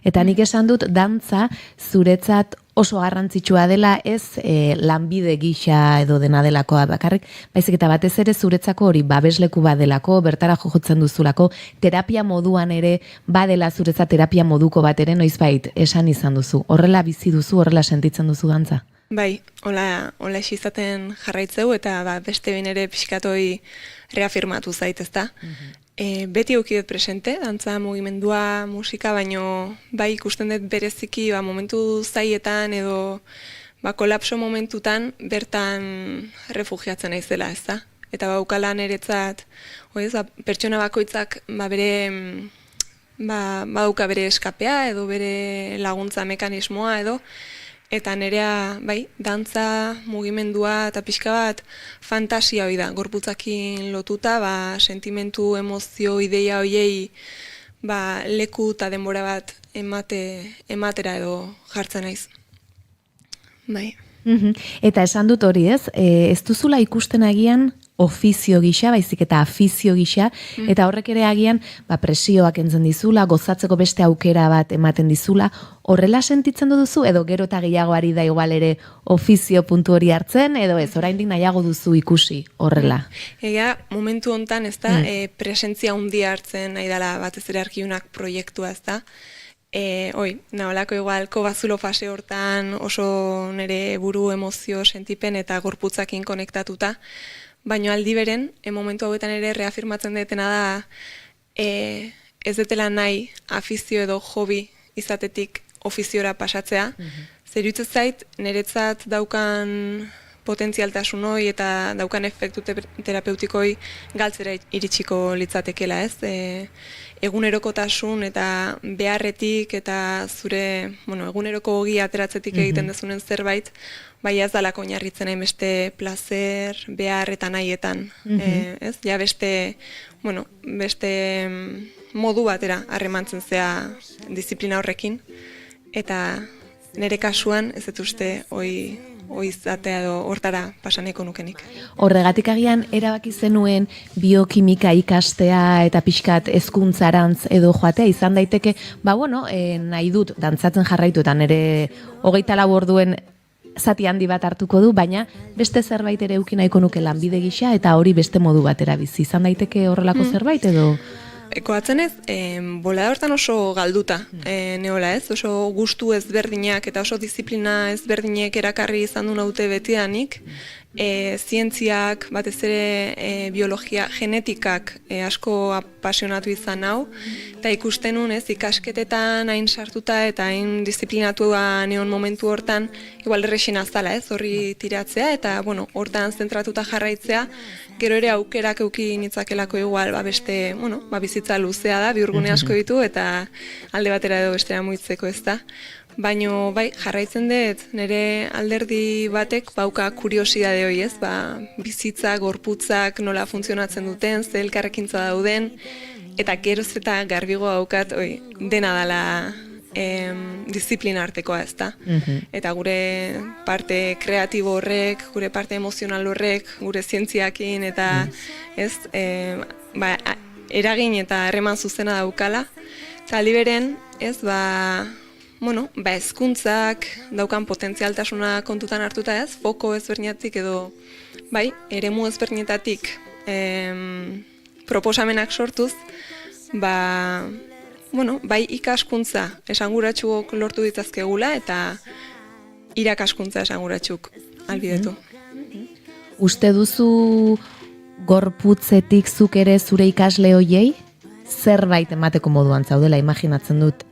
Eta nik esan dut dantza zuretzat oso garrantzitsua dela, ez lanbide gisa edo dena delakoa bakarrik, baizik eta batez ere zuretzako hori babesleku badelako, bertara jotzen duzulako, terapia moduan ere badela zuretzat terapia moduko bat ere noizbait esan izan duzu. Horrela bizi duzu, horrela sentitzen duzu dantza? Bai, hola izaten jarraitzeu, eta beste behin ere pixkatoi reafirmatu zaitezta. Beti eukidot presente, dantza mugimendua, musika, baino bai ikusten dut bereziki momentu zaietan edo kolapso momentutan bertan refugiatzen naizela, ezta? Eta baukala niretzat, pertsona bakoitzak bere badauka bere eskapea edo bere laguntza mekanismoa edo, eta nerea, bai, dantza, mugimendua eta pixka bat fantasia hori da, gorputzakin lotuta, sentimentu, emozio, ideia horiei leku eta denbora bat ematera edo jartzen naiz. Bai. Eta esan dut hori ez duzula ikusten agian ofizio gisa, baizik eta afizio gisa, eta horrek ere agian presioak entzen dizula, gozatzeko beste aukera bat ematen dizula, horrela sentitzen duzu, edo gero eta gehiagoari da igual ere ofizio puntu hori hartzen, edo ez, oraindik nahiago duzu ikusi horrela. Ega, momentu hontan ez da, presentzia handia hartzen nahi dela batez ere arkiunak proiektua ez da, naholako igual, kobazulo fase hortan oso nire buru, emozio, sentipen eta gorputzakin konektatuta, baina aldi beren, momentu hauetan ere reafirmatzen detena da ez detela nahi afizio edo hobi izatetik ofiziora pasatzea. Zer iruditzen zait, niretzat daukan potentzialtasun hori eta daukan efektu terapeutikoi galtzera iritsiko litzatekela, ez? Egunerokotasun eta beharretik eta zure, eguneroko ogi ateratzetik egiten dezunen zerbait, bai ez dalako oinarritzen hainbeste plazer, behar eta nahietan, ez? Ja beste modu batera harremantzen zea disiplina horrekin, eta nire kasuan ez dut uste izatea edo hortara pasaneko nukenik. Horregatik agian erabaki zenuen biokimika ikastea eta pixkat hezkuntzarantz edo joatea izan daiteke, nahi dut dantzatzen jarraitu eta nire 24 orduen zati handi bat hartuko du, baina beste zerbait ere eduki nahiko nuke lanbide gisa eta hori beste modu batera bizi. Izan daiteke horrelako zerbait edo? Koatzen ez, bolada hortan oso galduta neola ez, oso gustu ezberdinak eta oso disiplina ezberdinek erakarri izan du naute betidanik, zientziak, batez ere biologia, genetikak asko apasionatu izan hau, eta ikusten nun ez, ikasketetan hain sartuta eta hain disiplinatua neon momentu hortan, igual errexena zala ez, horri tiratzea, eta hortan zentratuta jarraitzea, gero ere aukerak euki nitzakelako igual, beste, bizitza luzea da, biurgune asko ditu, eta alde batera edo bestera muitzeko ez da. Baina, jarraitzen dut, nire alderdi batek bauka kuriosidade hori ez, bizitza, gorputzak nola funtzionatzen duten, ze elkarrekintza dauden, eta geroz eta garbigo daukat, dena dela disiplina artekoa ez da. Eta gure parte kreatibo horrek, gure parte emozional horrek, gure zientziakin, eta ez, eragin eta harreman zuzena daukala. Eta aliberen, ez, hezkuntzak daukan potentzialtasuna kontutan hartuta ez, foko ezberdinatik edo, eremu ezberdinetatik proposamenak sortuz, ikaskuntza esanguratsuk lortu ditzazkegula eta irakaskuntza esanguratsuk albidetu. Uste duzu gorputzetik zuk ere zure ikasle hoiei zerbait emateko moduan zaudela, imaginatzen dut.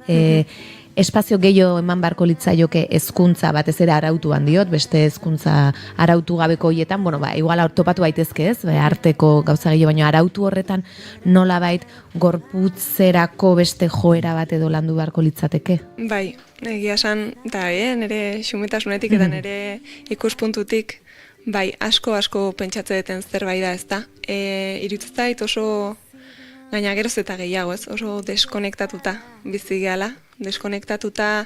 Espazio gehiago eman beharko litzaioke hezkuntza batez ere arautuan diot, beste hezkuntza arautu gabeko hoietan, igual topatu baitezke ez, arteko gauza gehiago, baina arautu horretan nolabait gorputzerako beste joera bat edo landu beharko litzateke? Bai, egia esan, nire xumetasunetik eta nire ikuspuntutik, asko pentsatze deten zerbait da ez da. Iruditzen zait oso, gaina geroz eta gehiago ez, oso deskonektatuta bizi gehala. Deskonektatuta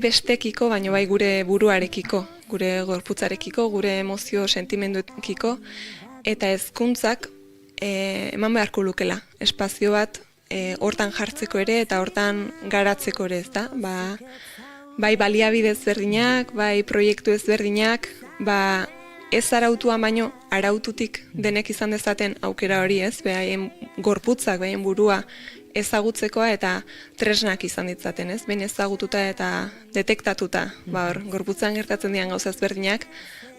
bestekiko, baina gure buruarekiko, gure gorputzarekiko, gure emozio sentimenduekiko, eta hezkuntzak eman beharko lukela. Espazio bat hortan jartzeko ere eta hortan garatzeko ere ez da. Baliabide ezberdinak, proiektu ezberdinak, ez arautua baino araututik denek izan dezaten aukera hori ez, behaien gorputzak, behaien burua ezagutzekoa eta tresnak izan ditzaten ez, behin ezagututa eta detektatuta, gorputzan gertatzen dian gauza ezberdinak,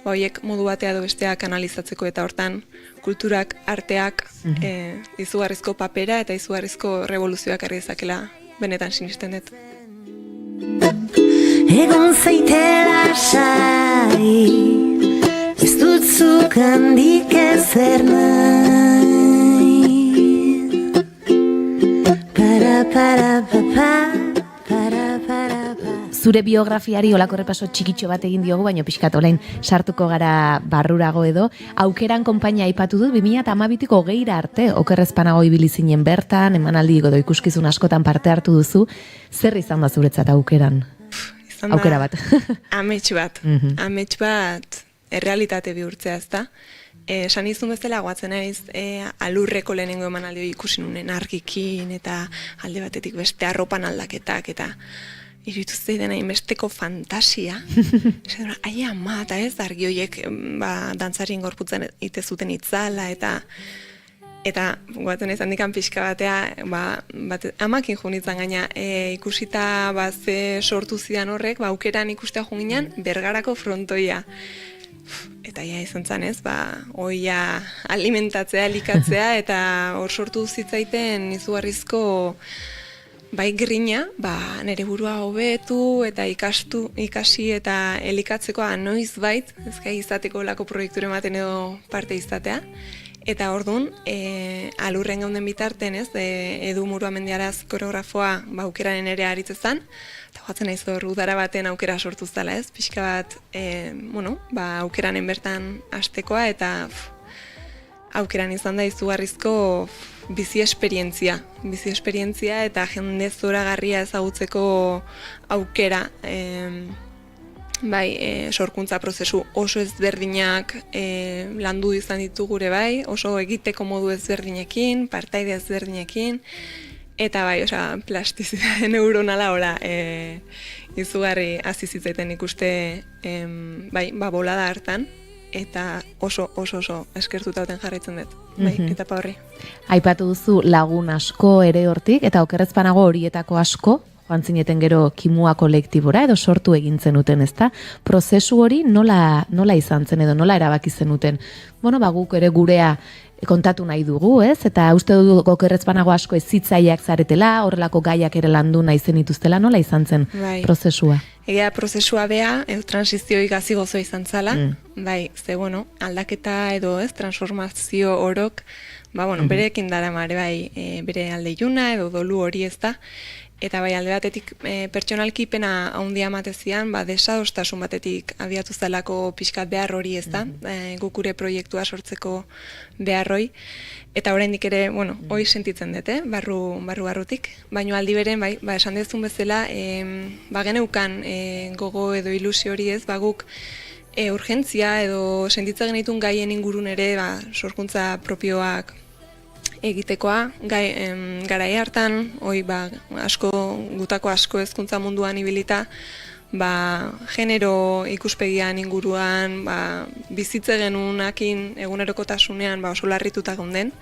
horiek modu batea edo besteak analizatzeko eta hortan kulturak, arteak izugarrizko papera eta izugarrizko revoluzioak argi dezakela benetan sinisten dut. Egon zaitela sai, ez dut zuk handik ezer nahi. Zure biografiari olako repaso txikitxo bat egin diogu, baina pixkat olain sartuko gara barrurago edo. Aukeran konpainia aipatu dut, 2012ko 20 arte, okerrezpanago ibili zinen bertan, emanaldi edo ikuskizun askotan parte hartu duzu. Zer izan da zuretzat aukeran? izan da... Aukera bat. Amets bat, errealitate bihurtzea, ez da? Esan izun bezala guatzen naiz, alurreko lehenengo emanaldi ikusi nunen argikin, eta alde batetik beste arropan aldaketak, eta iruditu zeiden hainbesteko fantasia. Ai ama, eta ez, argi horiek dantzarien gorputzen ite zuten itzala, eta guatzen izan dikan pixka batea, amakin junitzen gaina, ikusita ze sortu zidan horrek, aukeran ikustea junginan, Bergarako frontoia. Eta izan zan ez, oia alimentatzea, elikatzea, eta hor sortu zitzaiten izugarrizko grina, nire burua hobetu eta ikasi eta elikatzeko noiz bait, ezkai izateko lako proiekture ematen edo parte izatea. Eta orduan, alurren gauden bitarten ez, Edu Muruamendiaraz koreografoa aukeraren ere aritzezan, eta joatzen naiz hor udara baten aukera sortu zela ez, pixka bat, aukeranen bertan hastekoa, eta aukeran izan da izugarrizko bizi esperientzia eta jende zoragarria ezagutzeko aukera, sorkuntza prozesu oso ezberdinak landu izan ditu gure oso egiteko modu ezberdinekin, partaide ezberdinekin, eta plastizidade neuronala izugarri hasi zitzaiten ikuste bolada hartan, eta oso eskertuta uten jarraitzen dut, etapa horri. Aipatu duzu lagun asko ere hortik, eta okerrezpanago horietako asko, joan zineten gero kimua kolektibora edo sortu egintzen uten, ezta? Prozesu hori nola izan zen edo nola erabaki zenuten? Guk ere gurea kontatu nahi dugu, ez? Eta uste dugu okerrezpanago asko ezitzaileak zaretela, horrelako gaiak ere landu nahi zenituztela, nola izan zen prozesua? Egia prozesua bea, transizioik hasi gozo izan zala, aldaketa edo transformazio orok, berekin dara mare, bere alde iluna edo dolu hori ez da, eta alde batetik pertsonalki pena handia matezian, desadostasun batetik abiatu zelako pixkat behar hori ez da, gukure proiektua sortzeko beharroi, eta oraindik ere, hori sentitzen dute, barrutik, baina aldi beren, esan dezun bezala, geneukan gogo edo ilusio hori ez, guk urgentzia edo sentitzen genitun gaien ingurun ere, sorkuntza propioak egitekoa, garai hartan, gutako asko hezkuntza munduan ibilita, genero ikuspegian inguruan, bizitze genunakin egunerokotasunean oso larrituta geunden,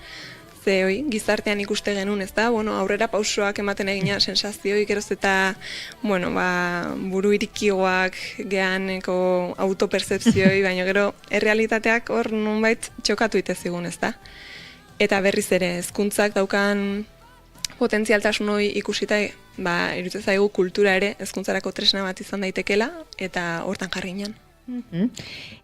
gizartean ikuste genuen ez da, aurrera pausoak ematen egina sensazioik eroz eta, buru irikigoak geaneko autopercepzioi, baina gero errealitateak hor nunbait txokatu itezigun ez da. Eta berriz ere, hezkuntzak daukan potentzialtasun hori ikusita, iruditzen zaigu kultura ere hezkuntzarako tresna bat izan daitekela, eta hortan jarri ginen.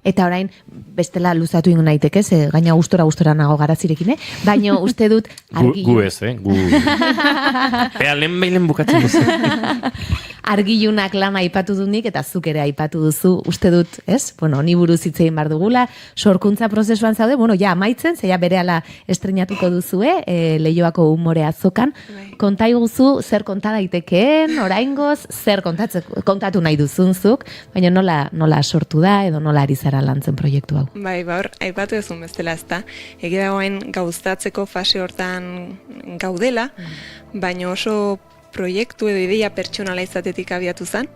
Eta orain, bestela luzatu ingo naiteke, gaina gustora nago garazirekin, baina uste dut argilu... Gu ez, gu... Ea, lehen bukatzen duzu. Argilunak lana aipatu dunik, eta zuk ere aipatu duzu, uste dut, ez? Ni buruz hitz egin behar dugula, sorkuntza prozesuan zaude, amaitzen, zeia berehala estrenatuko duzue, Leioako umore azokan. Konta iguzu, zer konta daitekeen, oraingoz, zer kontatu nahi duzunzuk, baina nola sortu da, edo nola ari zara lantzen proiektu hau. Hor, aipatu ezun bezala ez da, egia dagoen gauzatzeko fase hortan gaudela, baina oso proiektu edo ideia pertsonala izatetik abiatu zen,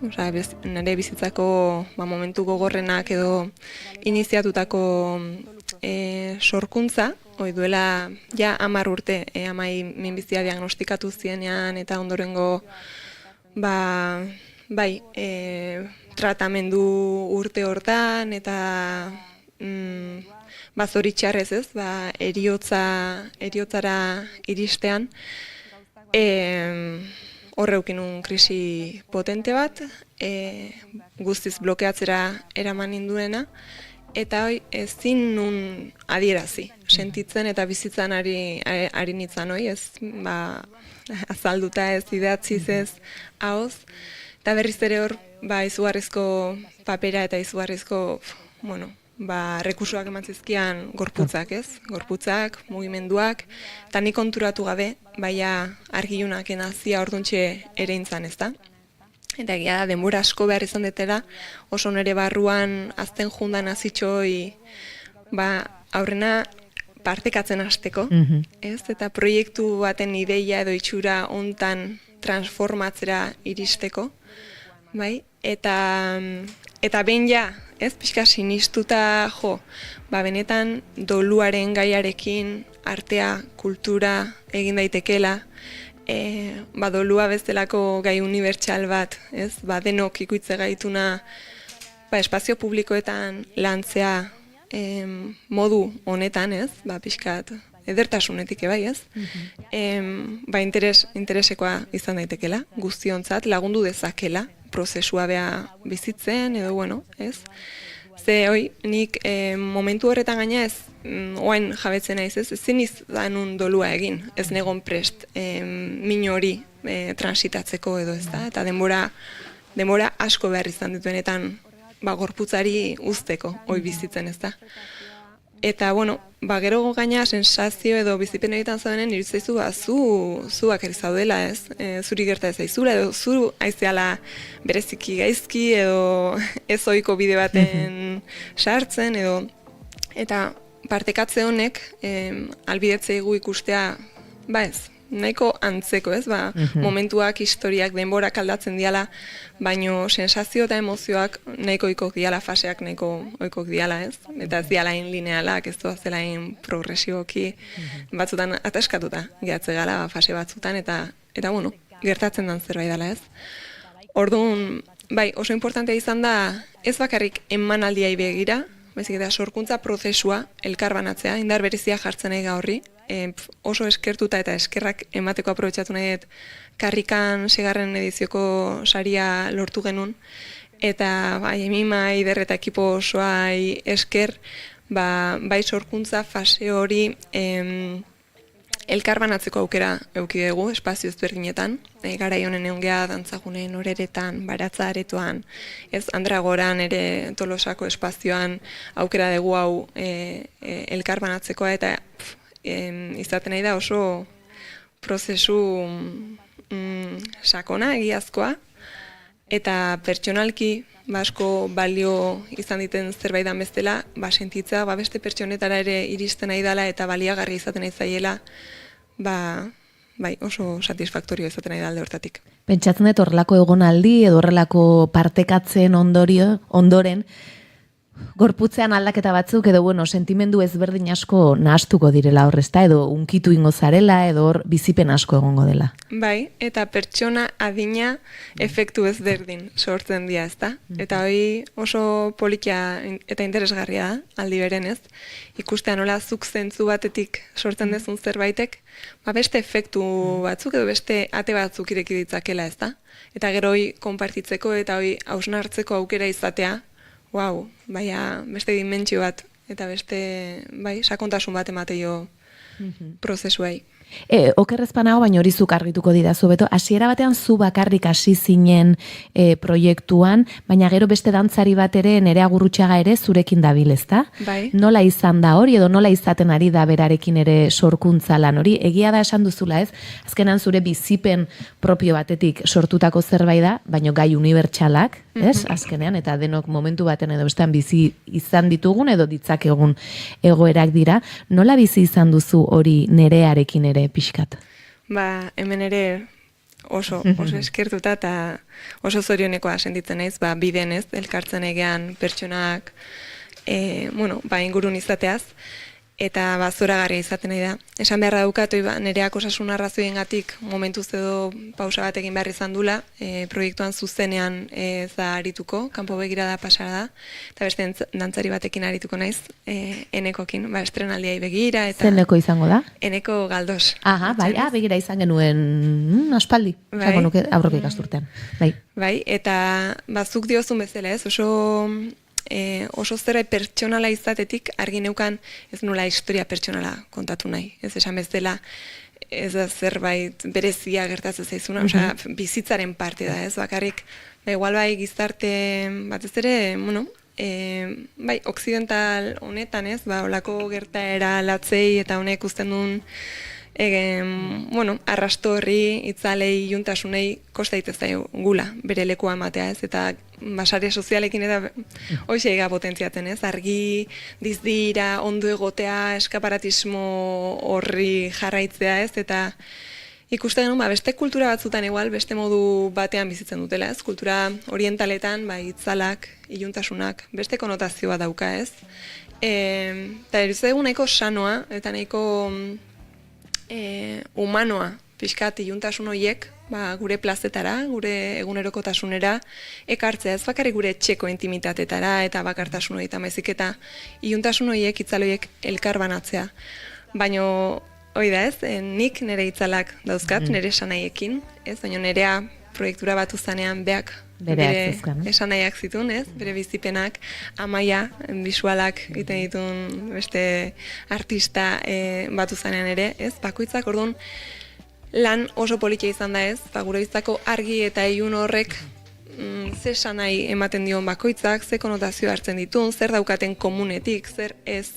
nire bizitzako momentu gogorrenak edo iniziatutako sorkuntza, duela 10 urte, amai minbizia diagnostikatu zienean eta ondorengo tratamendu urte hortan eta zoritxarrez ez, eriotzara iristean, horreukinun krisi potente bat, guztiz blokeatzera eraman ninduena, eta ezin nun adierazi, sentitzen eta bizitzan ari nintzen, ez azalduta ez, idatziz ez, ahoz, eta berriz ere hor, izugarrizko papera eta izugarrizko, rekursoak emantzizkian gorputzak, ez? Gorputzak, mugimenduak, eta nik konturatu gabe, argilunak nazia orduntxe ere intzan, ez da? Eta egia da, denbora asko behar izan detela, oso nire barruan azten jundan azitxoi, aurrena partekatzen hasteko, ez? Eta proiektu baten ideia edo itxura hontan transformatzera iristeko, bai? Eta behin ja, ez? Pixka sinistuta benetan doluaren gaiarekin artea, kultura egin daitekela, dolua bezalako gai unibertsal bat, ez? Denok ikuitze gaituna espazio publikoetan lantzea modu honetan, ez? Pixkat edertasunetik ebai, ez? Interesekoa izan daitekela, guztiontzat lagundu dezakela, prozesua bea bizitzen, edo bueno, ez? Ze nik momentu horretan gaina ez, oain jabetzen naiz, ez? Ezin izanun dolua egin, ez negon prest min hori transitatzeko edo, ez da? Eta denbora asko behar izan dituenetan gorputzari uzteko, hoi bizitzen, ez da? Eta, bueno, gero gaina sensazio edo bizipen egiten zaudenen iritzaizu, zu bakarrik zaudela, ez? Zuri gerta ez zaizula, edo zu aizeala bereziki gaizki, edo ez ohiko bide baten sartzen, edo... Eta partekatze honek, albidetzeigu ikustea, ez, nahiko antzeko, ez? Momentuak, historiak, denborak aldatzen diala, baino sensazio eta emozioak nahiko oikok diala, faseak nahiko oikok diala, ez? Eta ez diala linealak, ez doazela progresiboki, batzutan ataskatuta gehatze gala fase batzutan, eta bueno, gertatzen den zerbait dela, ez? Orduan, oso importantea izan da, ez bakarrik emanaldiai begira, baizik eta sorkuntza prozesua elkarbanatzea, indar berezia jartzen nahi horri, oso eskertuta eta eskerrak emateko aprobetxatu nahi dut karrikan 6. edizioko saria lortu genuen, eta emima, Ider eta ekipo osoai esker, sorkuntza fase hori elkarbanatzeko aukera eduki dugu espazio ezberdinetan, garai honen eungea dantzagunen oreretan, baratza aretoan, ez Andragoran ere Tolosako espazioan aukera dugu hau elkarbanatzekoa, eta izaten nahi da oso prozesu sakona, egiazkoa, eta pertsonalki asko balio izan diten zerbait dan bezala, sentitza beste pertsonetara ere iristen nahi dela eta baliagarri izaten nahi zaiela, oso satisfaktorio izaten nahi da alde hortatik. Pentsatzen dut horrelako egonaldi edo horrelako partekatzen ondoren, gorputzean aldaketa batzuk edo sentimendu ezberdin asko nahastuko direla horrezta, edo unkitu ingo zarela, edo hor bizipen asko egongo dela. Eta pertsona adina efektu ezberdin sortzen dira, ezta? Eta hori oso polikia eta interesgarria da, aldi beren, ez? Ikustea nola zuk zentzu batetik sortzen dezun zerbaitek, beste efektu batzuk edo beste ate batzuk ireki ditzakela, ezta? Eta gero hori konpartitzeko eta hori hausnartzeko aukera izatea, beste dimentsio bat, eta beste, sakontasun bat emateio prozesuai. Okerrezpanago, baina hori zuk argituko didazu, beto, hasiera batean zu bakarrik hasi zinen proiektuan, baina gero beste dantzari bat ere, Nerea Gurrutxaga ere zurekin dabil, ezta? Nola izan da hori, edo nola izaten ari da berarekin ere sorkuntza lan hori? Egia da esan duzula, ez? Azkenan zure bizipen propio batetik sortutako zerbait da, baina gai unibertsalak, ez? Azkenean, eta denok momentu baten edo bestean bizi izan ditugun edo ditzakegun egoerak dira. Nola bizi izan duzu hori Nerearekin ere pixkat? Hemen ere oso eskertuta eta oso zorionekoa sentitzen naiz, biden ez, elkartzen egean pertsonak ingurun izateaz, eta zoragarria izaten nahi da. Esan beharra daukat, Nereak osasun arrazoiengatik momentuz edo pausa bat egin behar izan dula, proiektuan zuzenean arituko, kanpo begirada pasara da, eta beste dantzari batekin arituko naiz, Enekokin, estrenaldiai begira. Zeneko izango da? Eneko Galdos. Begira izan genuen aspaldi, aurroko ikasturtean. Eta zuk diozun bezala, ez, oso zerbait pertsonala izatetik argi neukan ez nula historia pertsonala kontatu nahi. Ez esan bezala, ez da zerbait berezia gertatzen zaizuna, bizitzaren parte da, ez bakarrik, igual gizarte batez ere, occidental honetan, ez, olako gertaera latzei eta honek uzten duen bueno, arrasto horri, itzalei, juntasunei, kosta ditezai gula, bere lekua ematea, ez, eta basare sozialekin eta hoxe ega potentziaten, ez, argi, dizdira, ondo egotea, eskaparatismo horri jarraitzea, ez, eta ikusten genuen, beste kultura batzutan igual, beste modu batean bizitzen dutela, ez, kultura orientaletan, itzalak, iluntasunak, beste konotazioa dauka, ez, eta erutzegu nahiko sanoa, eta nahiko humanoa, pixkat iluntasun horiek, gure plazetara, gure egunerokotasunera, ekartzea ez bakarrik gure etxeko intimitatetara eta bakartasun hori eta maizik eta iluntasun horiek, itzal horiek elkar banatzea. Baina, hori da ez, nik nire itzalak dauzkat, nire esanaiekin, ez, baina nirea proiektura batu zanean beak bere esanahiak zituen, ez, bere bizipenak, Amaia, bisualak egiten dituen beste artista batu zanean ere, ez, bakoitzak orduan, lan oso politia izan da ez, gure biztako argi eta ilun horrek ze sanai ematen dion bakoitzak, ze konotazio hartzen ditun, zer daukaten komunetik, zer ez,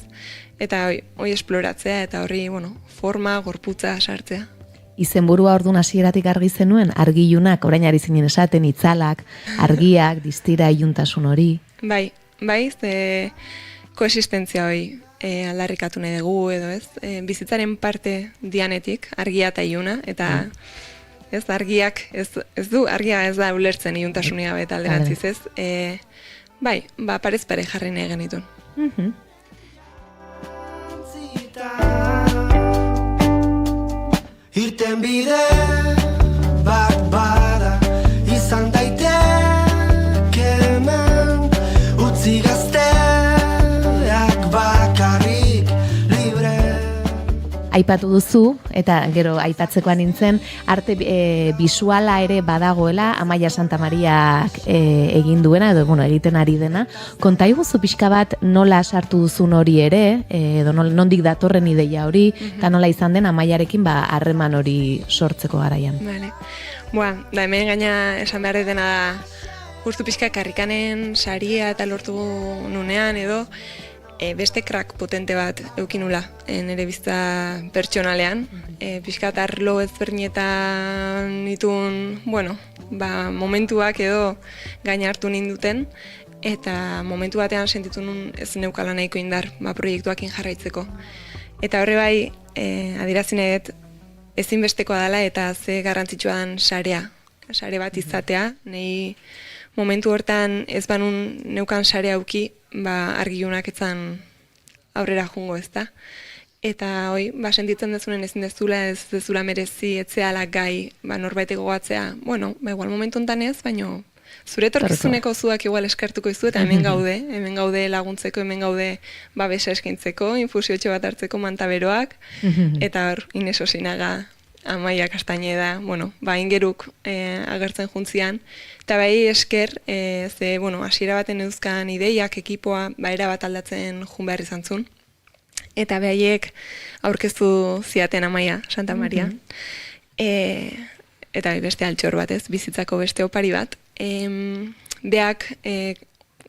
eta hori esploratzea, eta horri, forma, gorputza sartzea. Izenburua orduan hasieratik argi zenuen, argilunak, orain ari zinen esaten, itzalak, argiak, distira, iluntasun hori. Bai, ze koexistentzia hori aldarrikatu nahi dugu edo ez, bizitzaren parte dianetik, argia eta iluna, eta ez, argiak, argia ez da ulertzen iluntasunia eta alderantziz ez, bai, parez pare jarri nahi genitun. Irten bide bat bada izan daiteke hemen utzi gazteak bakarrik libre. Aipatu duzu, eta gero aipatzekoan nintzen, arte bisuala ere badagoela, Amaia Santamariak egin duena, edo egiten ari dena. Konta iguzu pixka bat nola sartu duzun hori ere, edo nondik datorren ideia hori, eta nola izan den Amaiarekin harreman hori sortzeko garaian. Vale. Da hemen gaina esan behar dena da, justu pixka karrikanen saria eta lortu nunean edo, beste krak potente bat eukinula nire bizta pertsonalean. Pixkat arlo ezberdinetan ditun, momentuak edo gaina hartu ninduten, eta momentu batean sentitu nun ez neukala nahiko indar proiektuakin jarraitzeko. Eta horre bai, adierazi nahi dut, ezinbestekoa dela eta ze garrantzitsua den sare bat izatea, nahi momentu hortan ez banun neukan sare auki, argilunak etzan aurrera jungo, ezta? Eta hoi, sentitzen dezunen ezin dezula merezi etzeala gai, norbaite gogatzea, igual momentu hontan ez, baina zure etorkizuneko zuak igual eskartuko izu, eta hemen gaude laguntzeko, hemen gaude babesa eskaintzeko, infusiotxo bat hartzeko mantaberoak, eta hor, Ines Osinaga, Amaia Castañeda, ingeruk agertzen juntzian, eta bai esker, hasiera baten euzkan ideiak, ekipoa, era bat aldatzen jun behar izan zun. Eta behaiek aurkeztu ziaten Amaia Santamaria. Eta beste altxor bat ez, bizitzako beste opari bat. Beak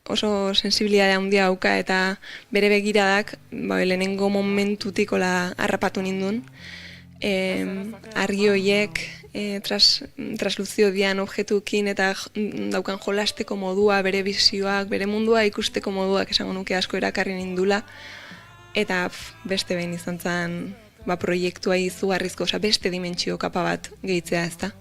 oso sensibilidadea handia dauka eta bere begiradak lehenengo momentutik harrapatu nindun. Argi horiek trasluzio dian objetukin eta daukan jolasteko modua, bere bizioak, bere mundua ikusteko moduak esango nuke asko erakarri nindula. Eta beste behin izan zen proiektua izugarrizko, beste dimentsio kapa bat gehitzea ez da.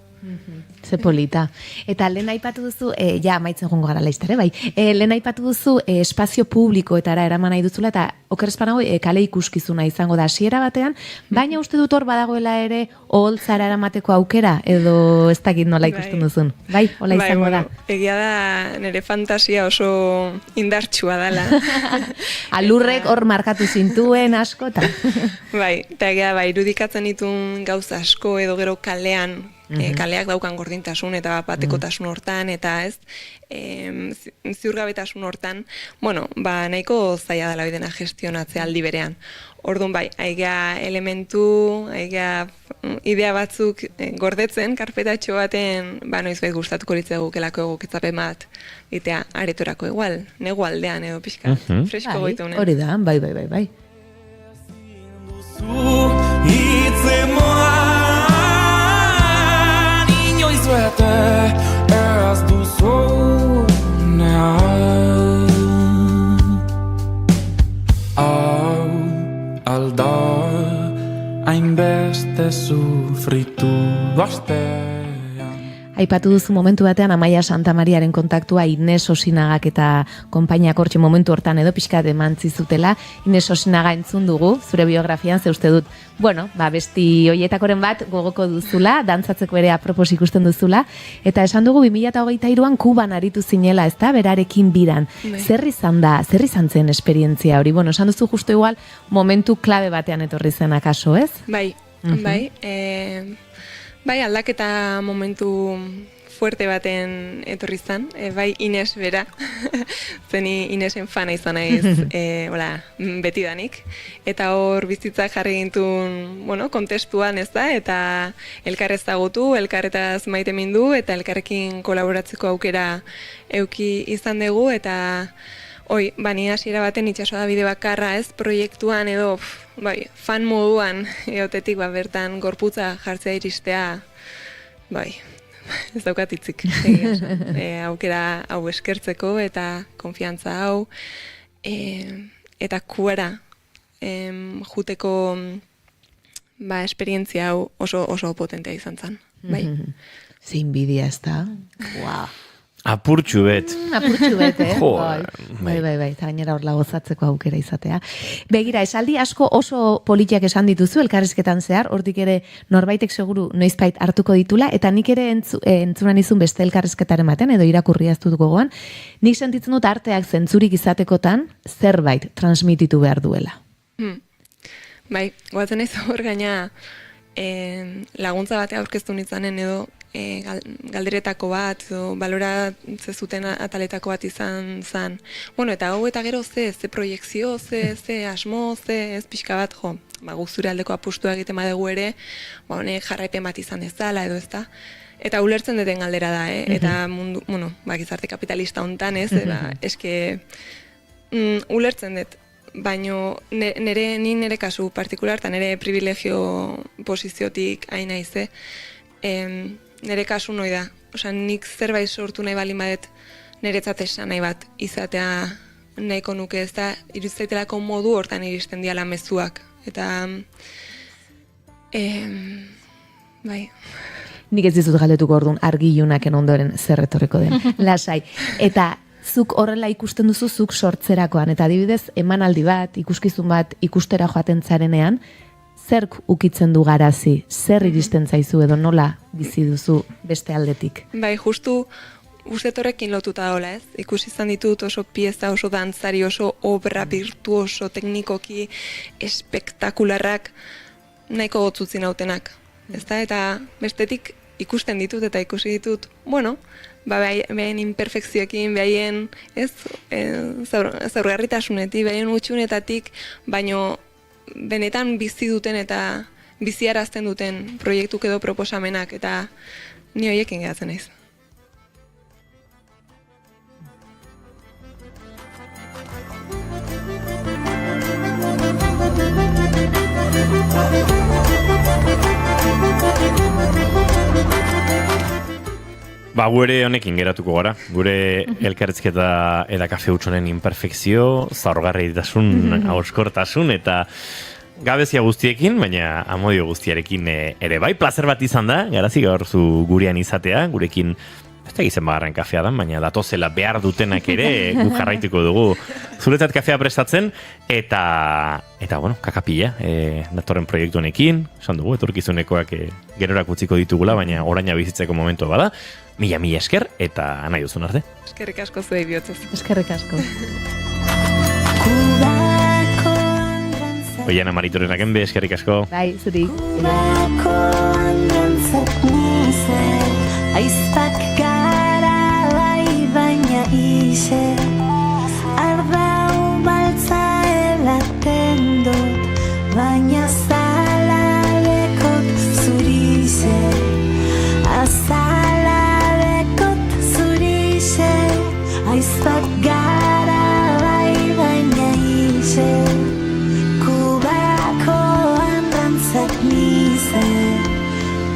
Ze polita. Eta lehen aipatu duzu, amaitzen jongo gara laiztare, bai. Lehen aipatu duzu espazio publikoetara eraman nahi duzula, eta okerrezpanago kale ikuskizuna izango da hasiera batean, baina uste dut hor badagoela ere oholtzara eramateko aukera, edo ez dakit nola ikusten duzun. Bai, hola izango da. Egia da nire fantasia oso indartsua dela. Alurrek hor markatu zintuen asko, eta... Bai, eta egia irudikatzen ditun gauza asko edo gero kalean, kaleak daukan gordintasun eta batekotasun hortan, eta ez, ziurgabetasun hortan, nahiko zaila dela bidena gestionatzea aldi berean. Orduan bai, aigea elementu, aigea idea batzuk gordetzen, karpetatxo baten, noizbait gustatuko litzegu kelako egokitzapen bat, itea, aretorako igual, negu aldean edo pixka, fresko goitu honen. Hori da, bai. Itze da hainbeste sufritu astean. Aipatu duzu momentu batean Amaia Santamariaren kontaktua Ines Osinagak eta konpainiak hortxe momentu hortan edo pixkat emantzi zutela. Ines Osinaga entzun dugu, zure biografian, ze uste dut, bueno, besti hoietakoren bat gogoko duzula, dantzatzeko ere apropos ikusten duzula, eta esan dugu 2023an Kuban aritu zinela, ezta, berarekin biran. Zer izan zen esperientzia hori? Bueno, esan duzu justu igual momentu klabe batean etorri zen akaso, ez? Bai, bai, aldaketa momentu fuerte baten etorri zan, bai Ines bera, zeni Inesen fana izan naiz, betidanik, eta hor bizitzak jarri gintun, bueno, kontestuan ez da, eta elkar ezagutu, elkarretaz maite mindu, eta elkarrekin kolaboratzeko aukera euki izan dugu, eta ni hasiera baten itxasoa da bide bakarra ez, proiektuan edo, fan moduan, eotetik bertan gorputza jartzea iristea, ez daukat hitzik, aukera hau eskertzeko eta konfiantza hau, eta kuera juteko esperientzia hau oso potentea izan zen. Zein bidia ez da? Wow. Apurtxu bet. Bai, eta gainera hor gozatzeko aukera izatea. Begira, esaldi asko oso politiak esan dituzu, elkarrizketan zehar, hortik ere norbaitek seguru noizbait hartuko ditula, eta nik ere entzunan izun beste elkarrizketaren baten, edo irakurria ez dut gogoan, nik sentitzen dut arteak zentzurik izatekotan zerbait transmititu behar duela. Bai, goatzen ez hor gaina laguntza batea aurkeztu nitzanen edo galderetako bat, baloratze zuten ataletako bat izan zen. Bueno, eta hau eta gero ze proiektzio, ze asmo, ez pixka bat, guzture aldeko apustua egiten badugu ere, honek jarraipen bat izan ez dela edo ez da. Eta ulertzen duten galdera da, eta mundu, gizarte kapitalista hontan ez, eske ulertzen dut, baino nire kasu partikular, eta nire privilegio posiziotik hain naize, nire kasu noi da. Osa, nik zerbait sortu nahi balin badet niretzat esan nahi bat izatea nahiko nuke, ez da, iruditzaitelako modu hortan iristen diala mezuak. Eta, bai. Nik ez dizut galdetuko orduan argilunaken ondoren zer etorriko den. Lasai. Eta zuk horrela ikusten duzu zuk sortzerakoan, eta adibidez emanaldi bat, ikuskizun bat ikustera joaten zarenean, zerk ukitzen du garazi, zer iristen zaizu edo nola bizi duzu beste aldetik? Bai, justu horrekin lotuta daola ez. Ikusi izan ditut oso pieza, oso dantzari, oso obra virtuoso, teknikoki, espektakularrak, nahiko gotzutzi nautenak. Ezta? Eta bestetik ikusten ditut eta ikusi ditut, behaien imperfekzioekin, behaien zaurgarritasunetik, behaien utxunetatik, baino benetan bizi duten eta biziarazten duten proiektuk edo proposamenak, eta ni horiekin gehatzen naiz. Gu ere honekin geratuko gara. Gure elkarrizketa eta kafe hutsonen imperfekzio, zaurgarritasun, hauskortasun eta gabezia guztiekin, baina amodio guztiarekin ere bai. Plazer bat izan da, garazi gaur zu gurean izatea, gurekin ez da gizen bagarren kafea dan, baina datozela behar dutenak ere gu jarraituko dugu zuretzat kafea prestatzen, eta kakapila datorren proiektu honekin, esan dugu, etorkizunekoak gerorak utziko ditugula, baina oraina bizitzeko momentu bada. Mila esker, eta nahi duzun arte. Eskerrik asko zuei bihotzez. Eskerrik asko. Oiana Maritorenak enbe, eskerrik asko. Bai, zuri. Aizpak gara bai baina ise, ardau baltza elaten dut, baina zalalekot zurize, azalalekot zurize, aizpak gara bai baina ise, kubako handantzak nize,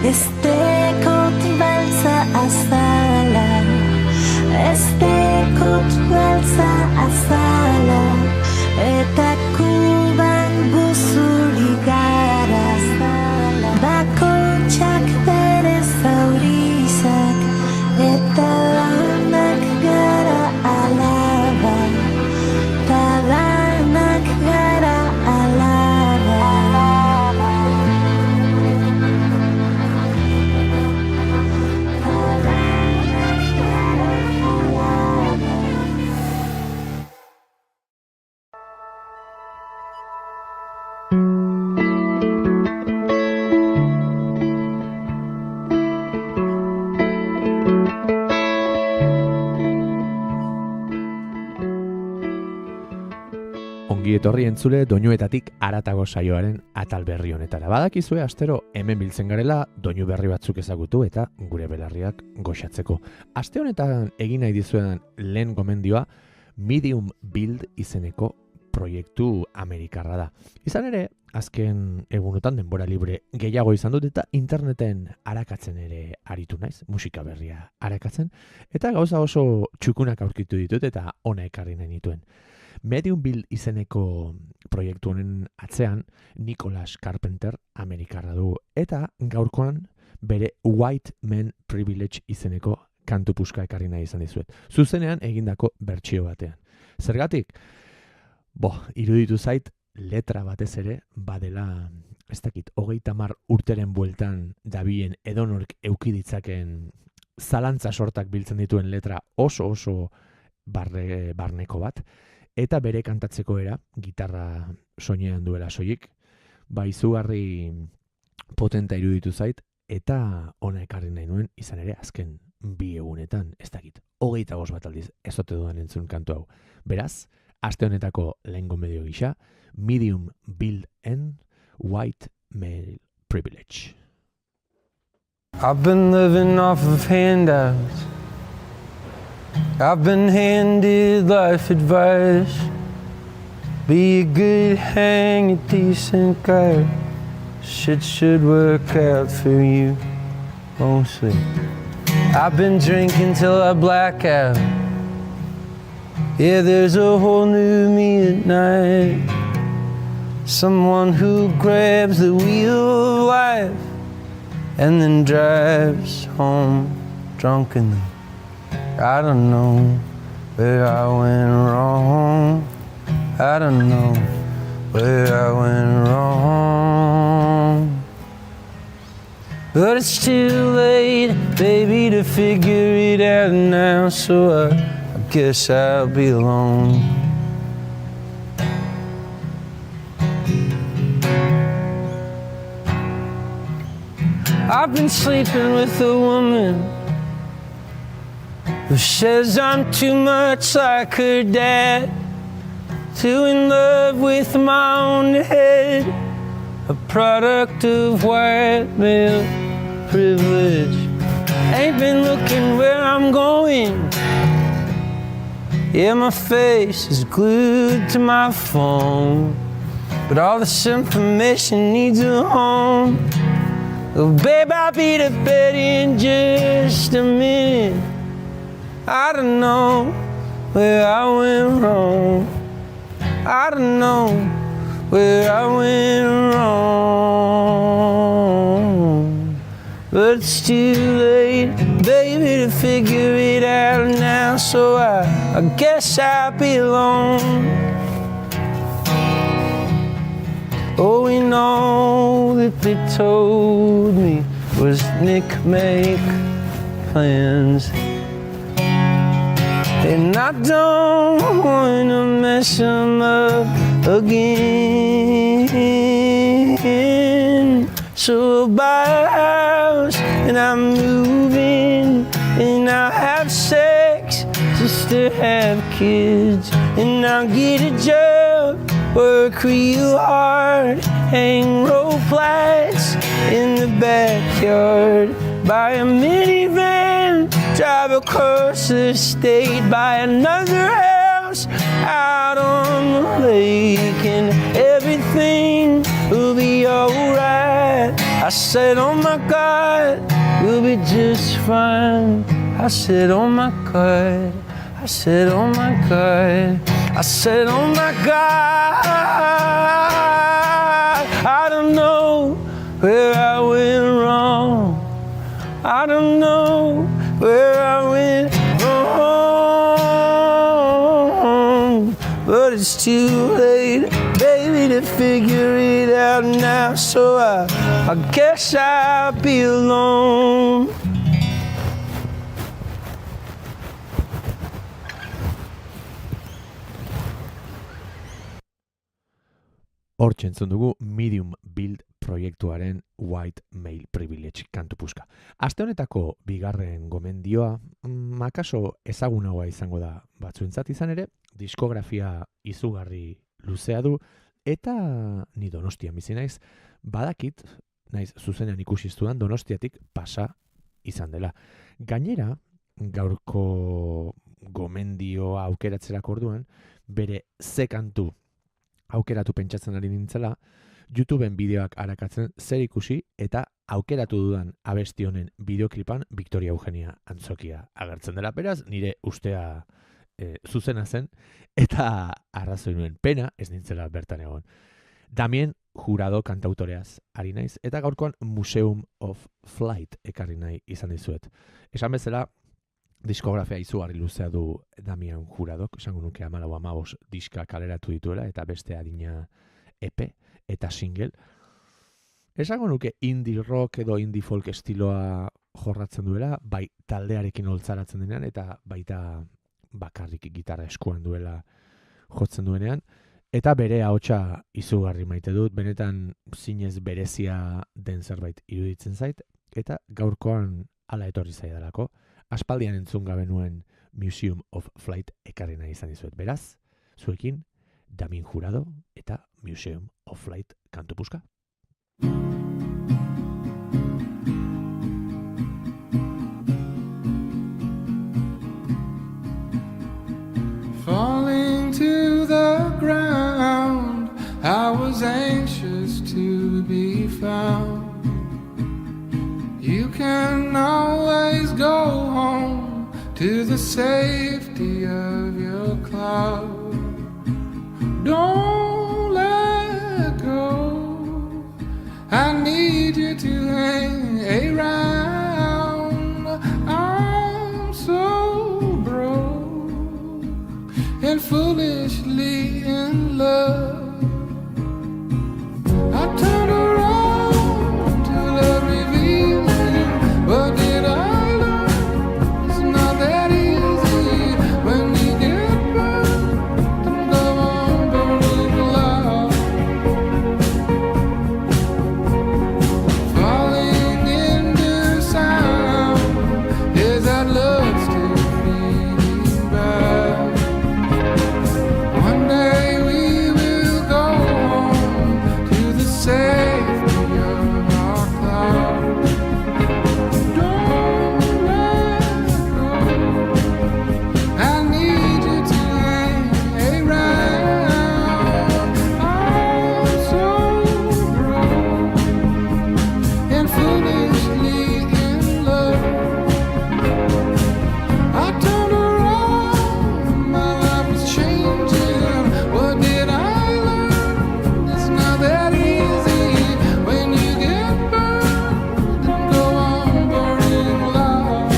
estekot baltza azala, estekot etorri entzule doinuetatik haratago saioaren atal berri honetara. Badakizue astero hemen biltzen garela doinu berri batzuk ezagutu eta gure belarriak goxatzeko. Aste honetan egin nahi dizuetan lehen gomendioa Medium Build izeneko proiektu amerikarra da. Izan ere, azken egunotan denbora libre gehiago izan dut eta interneten arakatzen ere aritu naiz, musika berria arakatzen, eta gauza oso txukunak aurkitu ditut eta ona ekarri nahi nituen. Medium Build izeneko proiektu honen atzean Nicholas Carpenter amerikarra du eta gaurkoan bere White Man Privilege izeneko kantu puska ekarri nahi izan dizuet. Zuzenean egindako bertsio batean. Zergatik? Iruditu zait letra batez ere badela, ez dakit, 30 urteren bueltan dabilen edonork eduki ditzaken zalantza sortak biltzen dituen letra oso barneko bat, eta bere kantatzeko era, gitarra soinean duela soilik, izugarri potenta iruditu zait, eta ona ekarri nahi nuen izan ere azken 2 egunetan, ez dakit, 25 bat aldiz ez ote dudan entzun kantu hau. Beraz, aste honetako lehengo medio gisa, Medium Build and White Male Privilege. I've been living off of handouts. I've been handed life advice. Be a good hang, a decent guy. Shit should work out for you, mostly. I've been drinking till I black out. Yeah, there's a whole new me at night. Someone who grabs the wheel of life and then drives home drunkenly. I don't know where I went wrong. I don't know where I went wrong. But it's too late, baby, to figure it out now, so I guess I'll be alone. I've been sleeping with a woman who says I'm too much like her dad, too in love with my own head, a product of white male privilege. Ain't been looking where I'm going. Yeah, my face is glued to my phone, but all this information needs a home. Oh, babe, I'll be to bed in just a minute. I don't know where I went wrong. I don't know where I went wrong. But it's too late, baby, to figure it out now, so I guess I'll be alone. Oh, we know that they told me was Nick make plans, and I don't wanna mess them up again. So I'll buy a house and I'm moving, and I'll have sex just to have kids, and I'll get a job, work real hard, hang rope lights in the backyard, buy a minivan, drive across the state, buy another house out on the lake, and everything will be alright. I said, oh my God, we'll be just fine. I said, oh my God, I said, oh my God, I said, oh my God, I don't know where I went wrong. I don't know where I went wrong. But it's too late, baby, to figure it out now, so I guess I'll be alone. Hortxe entzun dugu Medium Build proiektuaren White Male Privilege kantu puska. Aste honetako bigarren gomendioa, makaso ezagunagoa izango da batzuentzat, izan ere, diskografia izugarri luzea du, eta ni Donostian bizi naiz, badakit, naiz zuzenean ikusi zudan Donostiatik pasa izan dela. Gainera, gaurko gomendioa aukeratzerako orduan, bere ze kantu aukeratu pentsatzen ari nintzela, YouTubeen bideoak arakatzen zer ikusi eta aukeratu dudan abesti honen bideoklipan Victoria Eugenia Antzokia agertzen dela. Beraz, nire ustea zuzena zen eta arrazoi nuen pena ez nintzela bertan egon. Damien Jurado kantautoreaz ari naiz eta gaurkoan Museum of Flight ekarri nahi izan dizuet. Esan bezala, diskografia izugarri luzea du Damien Juradok, esango nuke 14-15 diska kaleratu dituela eta beste adina EP eta single. Esango nuke indie rock edo indie folk estiloa jorratzen duela, bai taldearekin holtzaratzen denean eta baita bakarrik gitarra eskuan duela jotzen duenean. Eta bere ahotsa izugarri maite dut, benetan zinez berezia den zerbait iruditzen zait, eta gaurkoan hala etorri zaidalako. Aspaldian entzun gabe nuen Museum of Flight ekarri nahi izan dizuet. Beraz, zuekin Damien Jurado eta Museum of Flight kantu puska. Falling to the ground, I was anxious to be found. You can always go home to the safety of your cloud. Don't let go, I need you to hang around. I'm so broke and foolishly in love. I turn around to love revealing. What did I learn? It's not that easy when you get burned and go on burning love. Falling into sound, is that love still beating back? One day we will go home to the safety of our cloud. Don't let go, I need you to hang around. I'm so broke and foolishly in love. I turned around, my life was changing. What did I learn? It's not that easy when you get burned and go on burning love.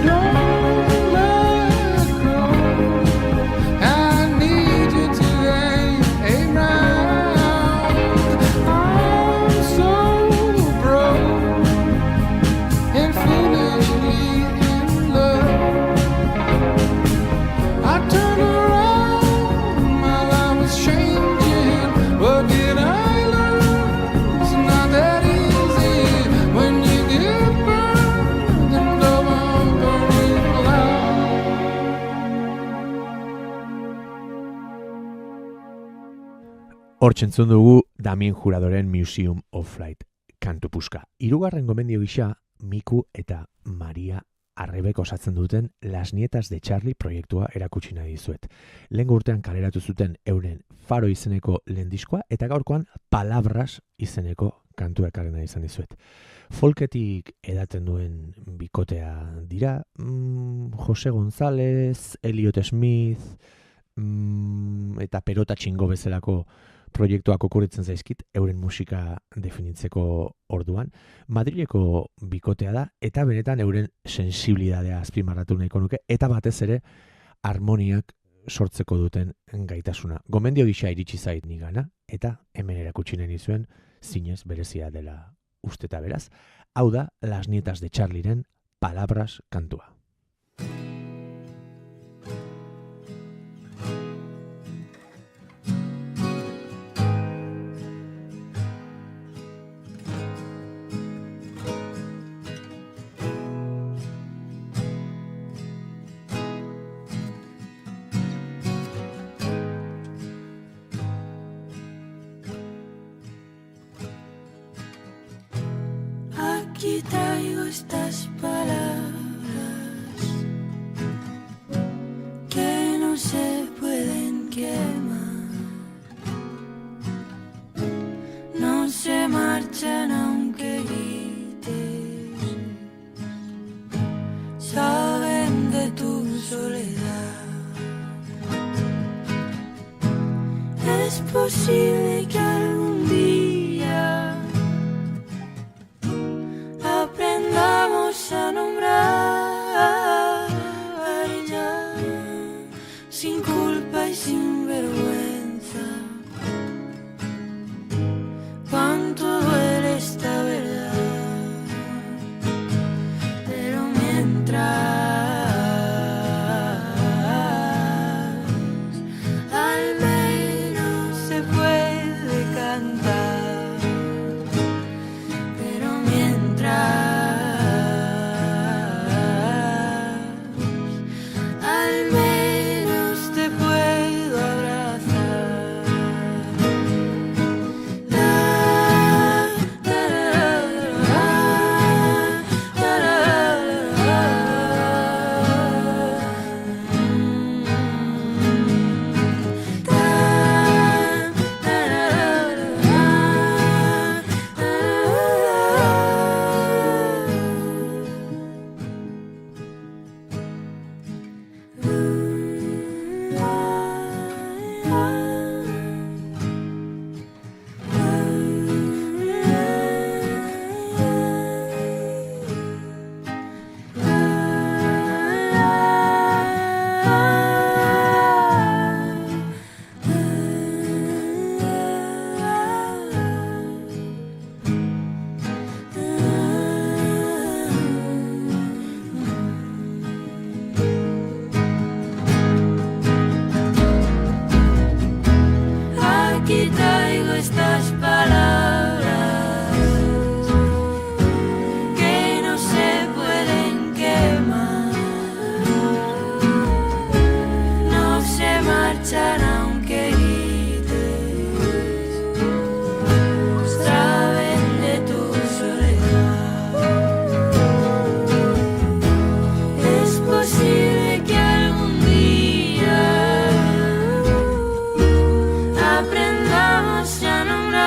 Don't let go, I need you to hang around. I'm so broke and foolishly in love. I turned around, my life was changing. What did I learn? It's not that easy when you get burned and go on burning love. Hortxe entzun dugu Damien Juradoren Museum of Flight kantu puska. Hirugarren gomendio gisa, Miku eta Maria Arrebek osatzen duten Las Nietas de Charlie proiektua erakutsi nahi dizuet. Lehen urtean kaleratu zuten euren Faro izeneko lehen diskoa eta gaurkoan Palabras izeneko kantua ekarri nahi izan dizuet. Folketik edaten duen bikotea dira, Jose González, Elliot Smith, eta Perota Txingo bezalako proiektuak okurritzen zaizkit euren musika definitzeko orduan. Madrileko bikotea da eta benetan euren sensibilidadea azpimarratu nahiko nuke eta batez ere harmoniak sortzeko duten gaitasuna. Gomendio gisa iritsi zait nigana eta hemen erakutsi nahi nizuen zinez berezia dela usteta beraz. Hau da Las Nietas de Charlieren Palabras kantua. Aquí traigo estas palabras que no se pueden quemar, no se marchan aunque grites, saben de tu soledad. Es posible que algún día aprendamos a nombrar ya, sin culpa y sin vergüenza, cuánto duele esta verdad. Pero mientras al menos se puede cantar. Pero mientras al menos te puedo abrazar. Aquí traigo estas palabras que no se pueden quemar, no se marchan aunque grites, saben de tu soledad. Es posible que algún día aprendamos a nombrar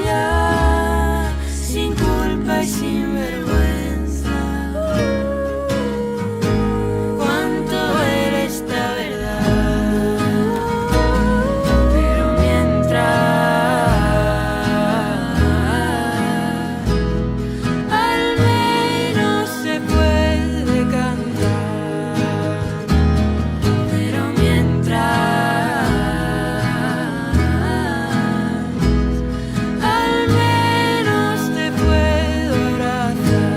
ya, sin culpa y sin vergüenza, cuánto duele esta verdad. Pero mientras al menos se puede cantar. Pero mientras al menos te puedo abrazar.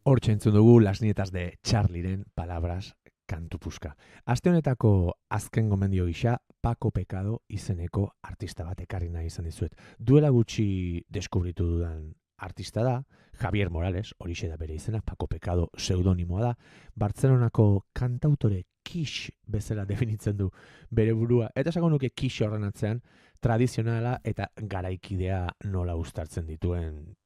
Hortxe entzun dugu Las Nietas de Charlieren Palabras kantu puska. Aste honetako azken gomendio gisa Paco Pecado izeneko artista bat ekarri nahi izan dizuet. Duela gutxi deskubritu dudan artista da, Javier Morales, horixe da bere izena, Paco Pecado pseudonimoa da, Bartzelonako kantautore kish bezala definitzen du bere burua. Eta esango nuke kish horren atzean tradizionala eta garaikidea nola uztartzen dituen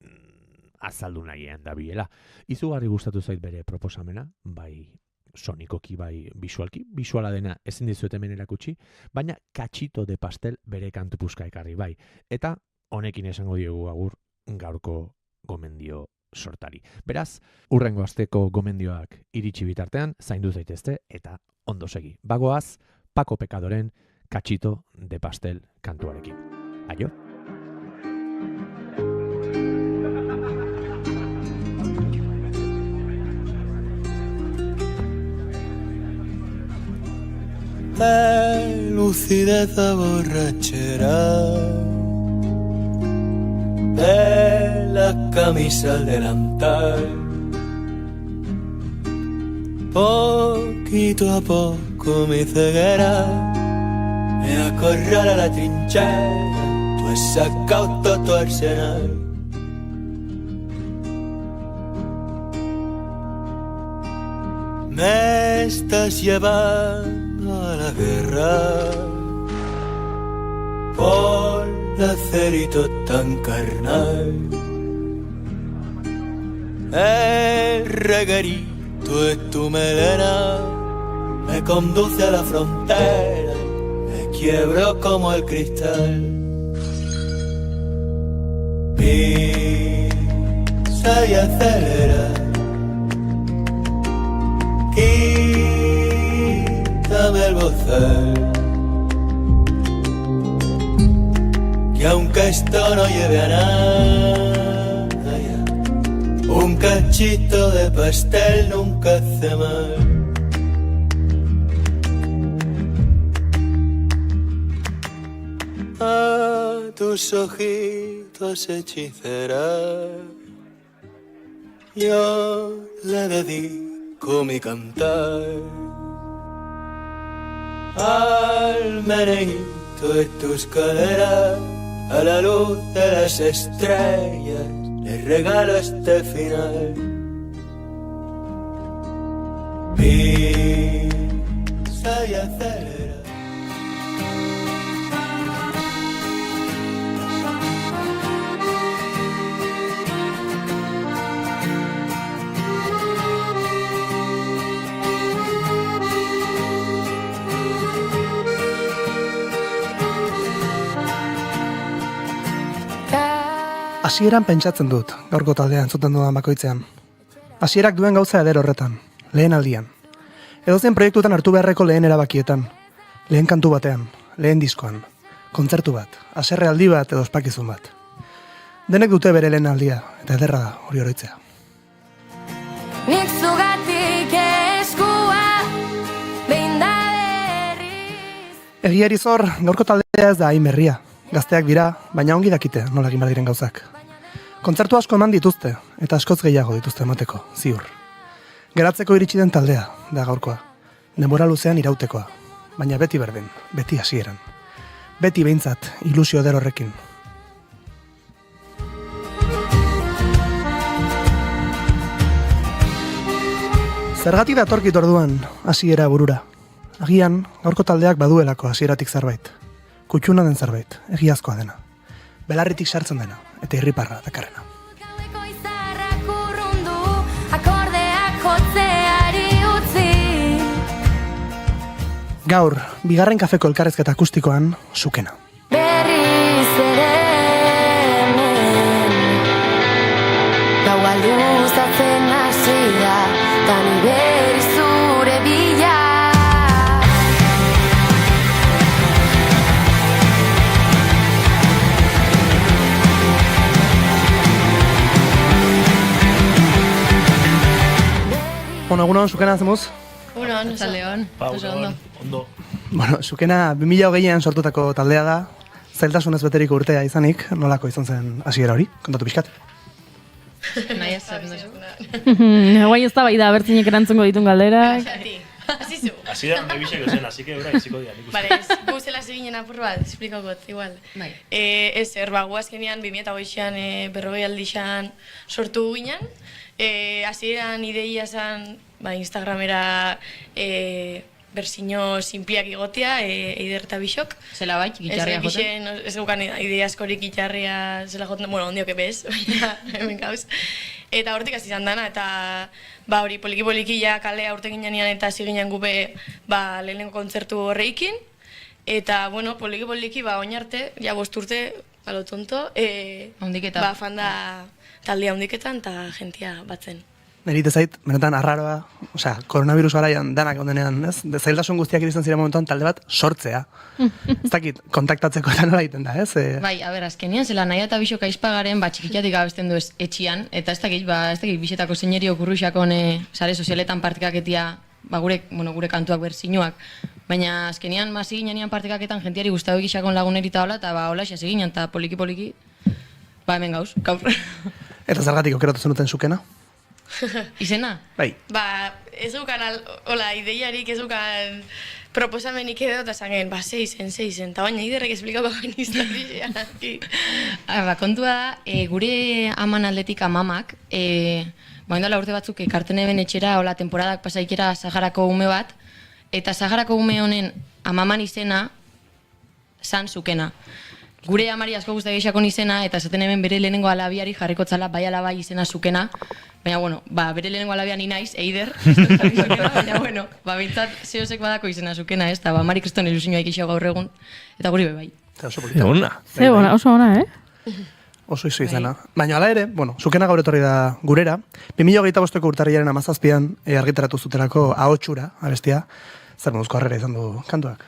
azaldu nahian dabilela. Izugarri gustatu zait bere proposamena, bai sonikoki bai bisuala dena ezin dizuet hemen erakutsi, baina Cachito de Pastel bere kantu puska ekarri bai. Eta honekin esango diegu agur gaurko gomendio sortari. Beraz, urrengo asteko gomendioak iritsi bitartean, zaindu zaitezte eta ondo segi. Bagoaz, Paco Pekadoren Cachito de Pastel kantuarekin. Aio! Lucidez a borrachera de la camisa al delantal, poquito a poco mi ceguera me acorrala a la trinchera, tú has sacado todo tu arsenal. Me estás llevando a la guerra por lacerito tan carnal. El reguerito de tu melena me conduce a la frontera, me quiebro como el cristal. Pisa y acelera, quítame el bozal, que aunque esto no lleve a nada, un cachito de pastel nunca hace mal. A tus ojitos hechicera yo le dedico mi cantar, al meneíto de tus caderas, a la luz de las estrellas le regalo este final. Pisa y acelera. Hasieran pentsatzen dut, gaurko taldea entzuten dudan bakoitzean. Hasierak duen gauza eder horretan, lehen aldian. Edozein proiektutan hartu beharreko lehen erabakietan, lehen kantu batean, lehen diskoan, kontzertu bat, haserre aldi bat edo ospakizun bat. Denek dute bere lehen aldia, eta ederra da hori oroitzea. Nik zugatik eskua behin da berriz. Egiari zor, gaurko taldea ez da hain berria. Gazteak dira, baina ongi dakite nola egin behar diren gauzak. Kontzertu asko eman dituzte, eta askoz gehiago dituzte emateko, ziur. Geratzeko iritsi den taldea, da gaurkoa. Denbora luzean irautekoa, baina beti berdin, beti hasieran. Beti behintzat, ilusio eder horrekin. Zergatik datorkit orduan, hasiera burura. Agian, gaurko taldeak baduelako hasieratik zerbait. Kutxuna den zerbait, egiazkoa dena. Belarritik sartzen dena, eta irriparra dakarrena. Kaldeko izarrak urrundu, akordeak jotzeari utzi. Gaur, bigarren kafeko elkarrezketa akustikoan, Sukena. Berriz ere hemen, gaua luzatzen hasi da, ta ni berriz zure bila. Bueno, egunon, Sukena zemuz? Unon, León. Oso ondo. Bueno, Sukena 2020an sortutako taldea da, zailtasunez beteriko urtea izanik, nolako izan zen hasiera hori? Kontatu pixkat. Nahi ez zer, Guai ez da bai da, bertzinek erantzungo ditun galderak. Hasi zu. Hasi da, nebixeko zen, hasi que eura iziko dian. Vale, gu zela zeginen apur bat, esplikakot, igual. Ezer, guazkenean 2008an berrogei aldixan sortu ginen. Hasieran ideia zen Instagramera berzino sinpliak igotia, Eider eta Bixok. Zela bai, gitarria joten? Ez gukan idea askorik gitarria zela joten, bueno, ondiok ebez, baina hemen gauz. Eta hortik hasi izan dana, eta hori poliki-poliki ja kalea urte ginean eta hasi ginen gube lehenengo kontzertu horreikin. Eta, bueno, poliki-poliki, oin arte, ja 5 urte, alo tonto, fanda taldea hundiketan eta jentia batzen. Nerite zait, benetan arraroa, koronavirus garaian danak ondenean, ez? Zailtasun guztiak iristen ziren momentuan talde bat sortzea. Ez dakit, kontaktatzeko eta nola egiten da, ez? Bai, azkenian, zela nahi eta Bixok aizpagaren, txikitatik abesten du etxian, eta ez dakit, bixetako zeinerio kurruxakon sare sozialetan partikaketia, gure kantuak berzinuak, baina azkenian, masi ginean partikaketan jentiari guztau egixakon lagunerita hola, eta hola xasi ginen, eta poliki-poliki, hemen gauz, gaur. Eta zergatik okeratu zenuten zukena? Izena? Bai. Ez dukan, ideiarik ez dukan proposamenik edo, eta zangen, zeizen, eta baina iderrek esplikako geniztatik. Kontua da, gure aman aldetik amamak, baindala urte batzuk ekarten eben etxera, hola, temporadak pasaikera Saharako ume bat, eta Saharako ume honen amaman izena, zan zukena. Gure amari asko guztak geixakon izena, eta esaten hemen bere lehenengo alabiari jarriko txala bai alabai izena zukena, baina, bere lehenengo alabia ni naiz, Eider, baina, bintzat zehozek badako izena zukena, ez, eta amari kriston ilusioa ikixo gaur egun, eta guri bebai. Oso polita. Oso ona, Oso izu izena. Baina ala ere, zukena gaur etorri da gurera, 2025ko urtarrilaren 17an argitaratu zutelako Ahotsura, abestia, zer moduzko harrera izan du kantuak?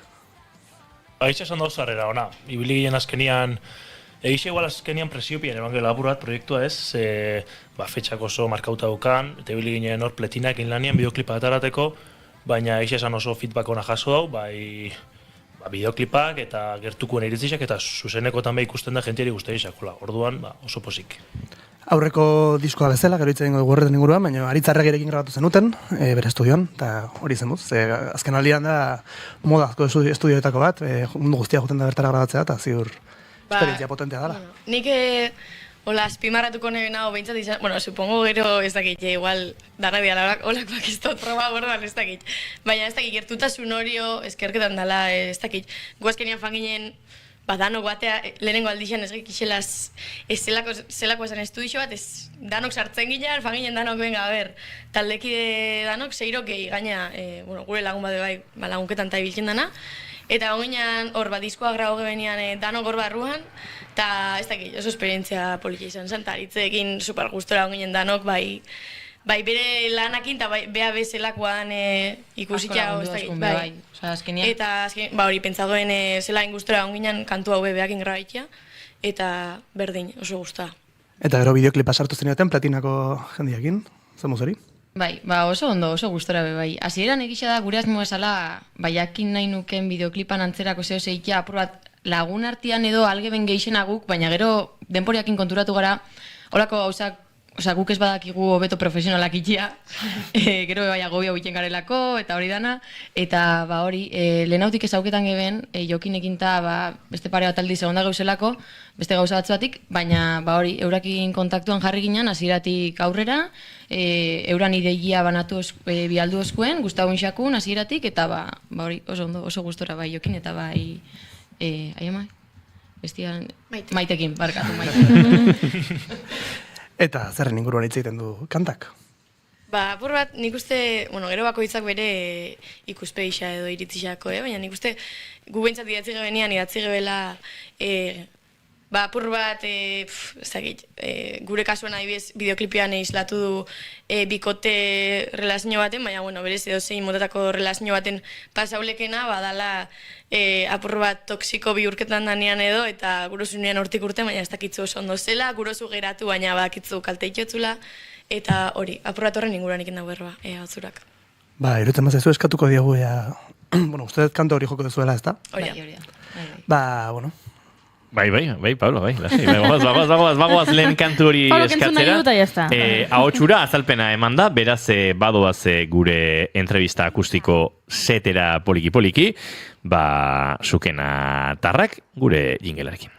Aixe esan dauz harrera, ona. Ibili ginen azkenian, egixe igual azkenian presiopien eman gela apur bat proiektua ez, fetxak oso markauta dukan, eta ibili ginen hor pletinak inlanian bideoklipa atarateko, baina egixe esan oso feedback ona jaso dau, bideoklipak eta gertukuen iritzizak eta zuzenekotan ikusten da jentiari guztai izakola. Orduan, oso posik. Aurreko diskoa bezala, gero hitz egingo dugu horretan inguruan, baina Aritz Arregirekin grabatu zenuten, bere estudioan, eta hori zen duz. Azken aldian da modazko estudioetako bat, mundu guztia juten da bertara grabatzea, eta ziur esperientzia potentea dela. Nik azpimarratuko nahi nago behintzat izan, supongo gero ez dakit, igual dana diala olakoak ez dut proba bordan ez dakit. Baina ez dakit, gertutasun horio eskerketan dela ez dakit. Guazkenian fanginen, danok batea, lehenengo aldixan ez gikixelaz, zelako esan estudixo bat, danok sartzen ginean, fanginen danok benga, taldekide danok, zeirokei gaina, gure lagun bade bai, lagunketan eta ibiltzen dana, eta honginan hor diskoa grabo gebenean danok hor barruan, eta ez dakit, oso esperientzia polikia izan zen, eta aritzeekin super gustora honginen danok, bai bere lanakin eta beha bezelakoan ikusitza, ez dakit, bai. Eta hori pentsagoen zela ingustora honginan kantu hau behakin grabaitia, eta berdin, oso guztua. Eta gero bideoklipa sartu zenioten platinako jendiakin, zemuz hori? Bai, oso ondo, oso gustora bai. Hasieran egixa da, gure asmoa esala, jakin nahi nuken bideoklipan antzerako zeo zeikia, apur bat lagun artian edo algeben geixenaguk, baina gero denporiakin konturatu gara, holako gauzak, guk ez badakigu hobeto profesionalak itxia, gero bai agobia biten garelako, eta hori dana, eta hori, lehenautik ez auketan geben, jokinekin eta beste pare bat aldiz egon da gauzelako, beste gauza batzuatik, baina hori, eurakin kontaktuan jarri ginen, hasieratik aurrera, euran ideigia banatu bialdu oskuen, Gustavo Inxakun, hasieratik, eta hori, oso ondo, oso gustora bai jokin, eta bai, aiema, bestian, maitekin, barkatu maitekin. Eta zerren inguruan hitz egiten du kantak? Apur bat, nik uste, gero bakoitzak bere ikuspegisa edo iritzisako, baina nik uste gu behintzat idatzi gebenean, idatzi gebela apur bat, ez dakit, gure kasuan adibidez bideoklipian islatu du bikote relazio baten, baina berez edo zein motatako relazio baten pasaulekena, badala apur bat toksiko bihurketan danean edo, eta gurozunean hortik urte, baina ez dakitzu oso ondo zela, gurozu geratu, baina bakitzu kalte itxotzula, eta hori, apur bat horren inguruan ikin dago erba, hotzurak. Irutzen mazezu eskatuko diagu, uste dut kanto hori joko duzuela, ez da? Hori da. Bai, Pablo, bagoaz lehen kantu hori eskatzera. Ahotsura azalpena eman da, beraz badoaz gure entrevista akustiko setera poliki-poliki, Sukena Tarrak gure jingelarekin.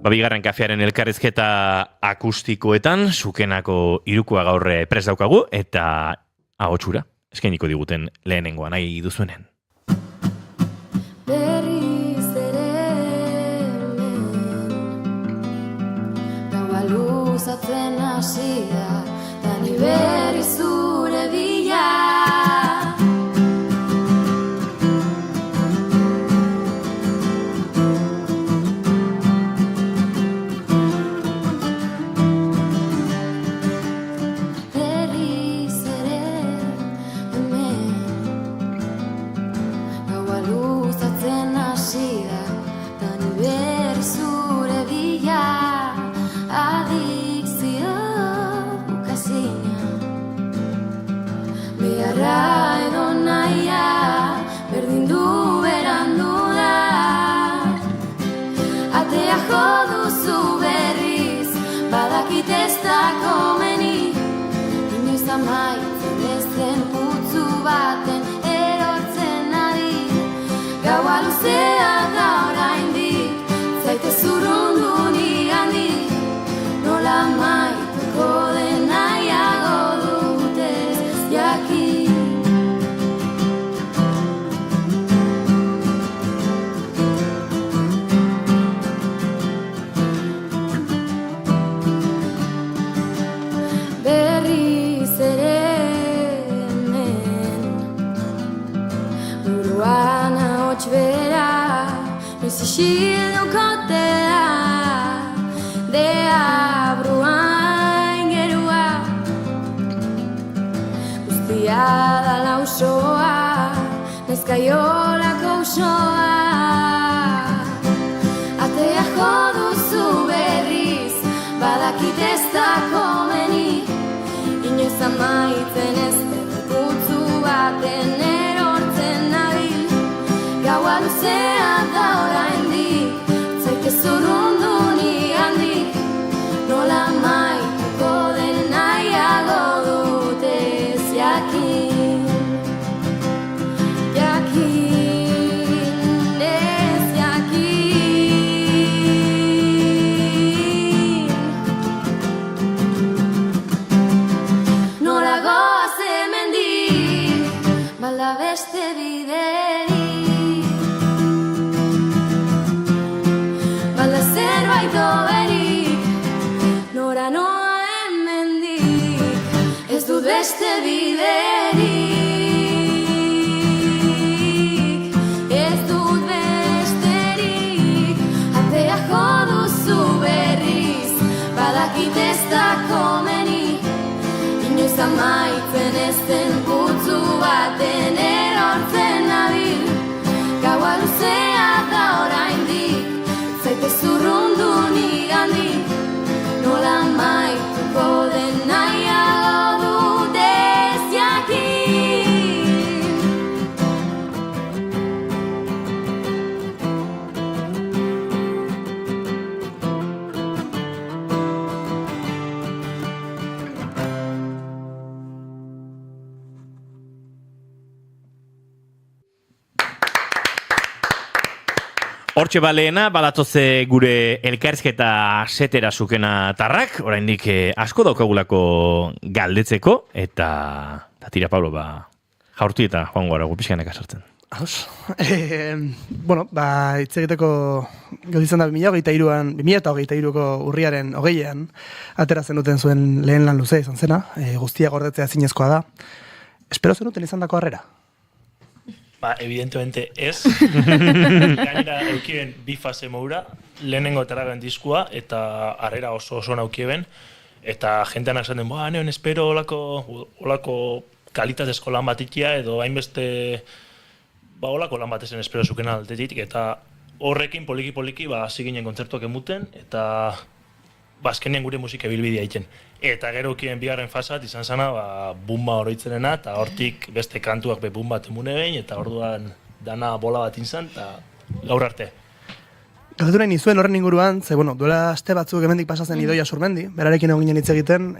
Bigarren kafearen elkarrizketa akustikoetan, Sukenako irukoa gaur prest daukagu, eta ahotsura, eskainiko diguten lehenengoa nahi duzuenen. Berriz ere hemen gaua luzatzen hasi da, da ni berriz zure bila. Joduzu berriz, badakit ez da komeni, inoiz amaitzen ez den putzu baten erortzen ari. Gaua luzea da oraindik, zaite zurrundu nigandik, nola amaituko den nahiago dut ez jakin. Isilduko tea, deabruan gerua, guztia da lausoa, nezkaiolako usoa. Atea joduzu berriz, badakit ez da komeni, inoiz amaitzen ez den putzu baten erortzen nabil. Gaua luzea da oraindik, zaite zurrundu nigandik, nola amaituko den nahiago dut ez jakin. Jakin, ez jakin. Nola goaz hemendik, balda beste biderik, zerbait doberik, nora noa hemendik, ez dut beste biderik, ez dut besterik. Atea joduzu berriz, badakit ez da komeni, inoiz amaitzen ez den putzu baten erortzen nabil. Gaua luzea da oraindik, zaite zurrundu nigandik, nola amaituko den nahiago dut ez jakin. Hortxe baleena, balatoze gure elkarrizketa setera Sukena tarrak, oraindik asko daukagulako galdetzeko, eta tira Pablo, jaurti eta joango gara gupizkanek asartzen. Ados. Bueno, hitz egiteko gaudizan da 2023ko urriaren 20ean, atera zenuten zuen lehen lan luzea izan zena, guztia gordetzea zinezkoa da. Espero zenuten izan dako harrera? Evidentemente ez. Gainera eukiben bi fase moura, lehenengo etaragen diskua, eta harrera oso naukieben, eta jentean esan den, neon espero olako kalitatezko lan bat ikia, edo hainbeste olako lan bat ezen espero Sukena aldetik, eta horrekin poliki-poliki hasi ginen kontzertuak emuten, eta azkenean gure musika bilbidea egiten. Eta gero ukien bigarren fasat izan zana, bumba oroitzenena, eta hortik beste kantuak bum bat emune behin, eta orduan dana bola bat izan, eta gaur arte. Galdetu nahi nizuen horren inguruan, duela aste batzuk hemendik pasatzen Idoia Surmendi, berarekin egon ginen hitz egiten,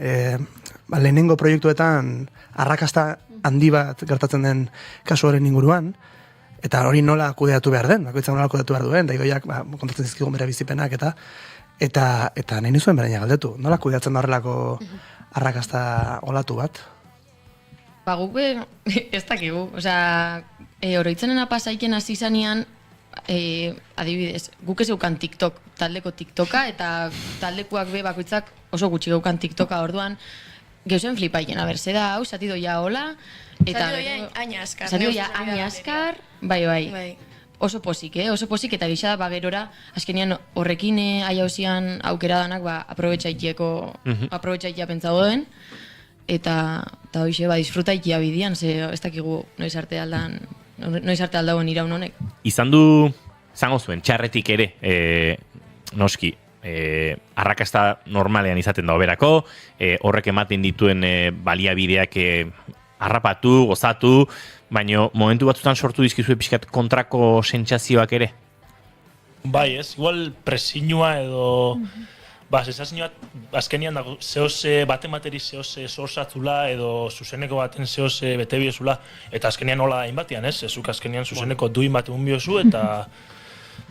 lehenengo proiektuetan arrakasta handi bat gertatzen den kasu horren inguruan, eta hori nola kudeatu behar den, bakoitzak nola kudeatu behar duen, da Idoiak kontatzen zizkigun bere bizipenak, eta Eta nahi nizuen beraina galdetu. Nola kudeatzen da horrelako arrakasta olatu bat? Ba, guk ez dakigu. Osea, oroitzenena pasaiken hasi zanean, adibidez, guk ez geukan TikTok, taldeko TikToka, eta taldekuak bakoitzak oso gutxi geukan TikToka, orduan, geuzen flipaien, ze da, hau, zatidoia hola, eta... Zatidoia aina askar, bai. Oso posik, oso posik, eta gisa da, gerora, azkenian horrekin aiauzian aukera danak, aprobetxaikia pentsago den, eta hoxe, disfrutaikia bidian, ze ez dakigu noiz arte aldauen iraun honek. Izango zuen, txarretik ere, noski, arrakasta normalean izaten da oberako, horrek ematen dituen baliabideak harrapatu, gozatu, baina momentu batzutan sortu dizkizue pixkat kontrako sentsazioak ere? Bai, ez, igual presinua edo... sensazioa azkenian dago, baten zehose zorzatzula edo zuzeneko baten zehose bete biozula, eta azkenian nola hainbatean, ez? Ezuk azkenian zuzeneko duin bat egun biozu, eta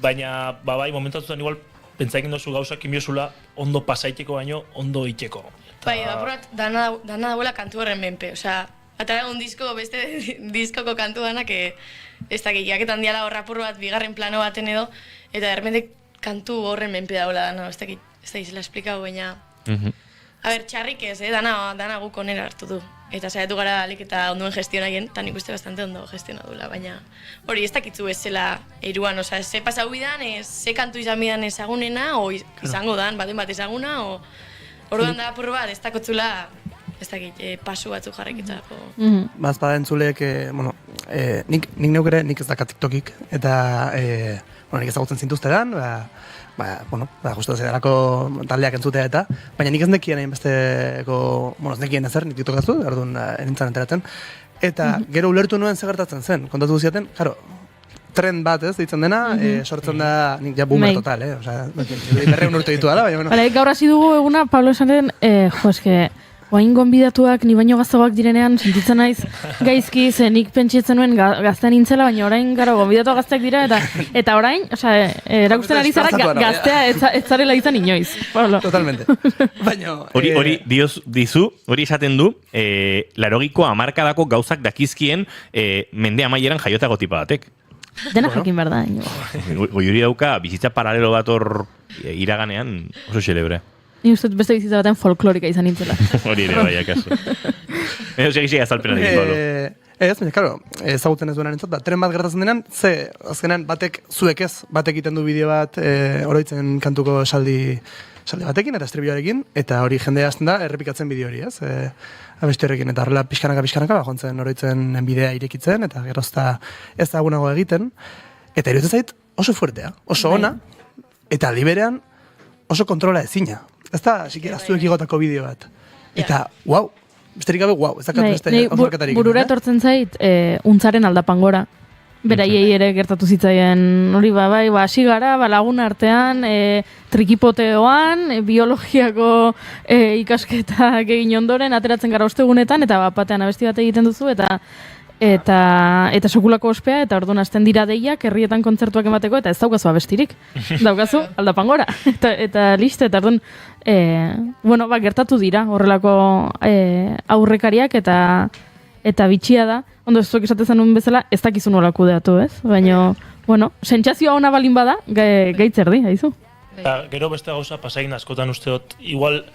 baina, bai, momentatutan igual pentsaikin dozu gauzak inbiozula ondo pasaiteko baino, ondo iteko. Bai, apurat, dana dauela kantu horren menpe, osea, atara un disko, beste diskoko kantu danak, ez dakik, jaketan diala horrapur bat, bigarren plano baten edo, eta dermentek kantu horren menpe daula dana, ez dakik. Ez da izela esplikau, baina... A ber, txarrik ez, dana guk onera hartu du. Eta saiatu gara alik eta onduen gestionaien, eta nik uste bastante ondo gestionadula, baina... Hori, ez dakitzu ez zela eruan, oza, ze pasau bidan, ze kantu izan bidan ezagunena, o izango dan, baten bat ezaguna, o... Orduan da apur bat, ez dakotzula, ez dakit, pasu batzuk jarrekitzako. Bazpada entzuleek, nik neukere, nik ez dakat TikTokik, eta, nik ezagutzen zintuztedan, justu zederako taldeak entzutea eta, baina nik ez nekien egin besteko, ez nekien ezer, nik TikTokaztu, erduan enintzen enteratzen, eta gero ulertu nuen zegertatzen zen, kontatu guziaten, trend bat ez, ditzen dena, sortzen da, nik ja boomer total, berreun urte ditu dala, baina... Gaur hasi dugu eguna, Pablo esaten, eske, oain gonbidatuak, ni baino gaztagoak direnean, sentitzen naiz gaizki, ze nik pentsietzen nuen gaztean nintzela, baina orain gara gonbidatuak gazteak dira, eta orain, erakusten ari zara gaztea ez zarela izan inoiz. Totalmente. Hori esaten du, 80ko hamarkadako gauzak dakizkien mende amaieran jaiotako tipa batek. Dena jakin behar da. Goiuri dauka, bizitza paralelo bat hor iraganean oso xelebre. Ni uste beste bizitza batean folklorika izan nintzela. Hori ere, bai, akaso. Segizia azalpena ditu, Pablo. Ez, baina, karo, ezagutzen ez duenan entzat, tren bat gertatzen denan, azkenan batek, zuek ez, batek egiten du bideo bat oroitzen kantuko esaldi batekin, eta estribioarekin, eta hori jendea hasten da, errepikatzen bideo hori, ez? Abesti horrekin, eta horrela pixkanaka, joantzen oroitzen bidea irekitzen, eta gerozta ez da agunago egiten, eta iruditzen zait oso fuertea, oso ona, eta liberean oso kontrola ezina. Ez da, sikiera zuek igotako bideo bat. Eta, wow, besterik gabe, wow, ez dakat beste konzorketarik. Burura etortzen zait, untzaren aldapan gora. Beraiei ere gertatu zitzaien, hori hasi gara, lagun artean, trikipoteoan, biologiako ikasketak egin ondoren, ateratzen gara ostegunetan, eta batean abesti bat egiten duzu, eta sokulako ospea, eta orduan hasten dira deiak, herrietan kontzertuak emateko, eta ez daukazu abestirik. Daukazu aldapan gora. Eta listo, eta orduan, gertatu dira horrelako aurrekariak, eta bitxia da, ondo ez zuek esaten zenun bezala, ez dakizu nola kudeatu, ez? Baina, sentsazioa ona balin bada, gaitzer di, haizu. Gero beste gauza pasain askotan usteot, igual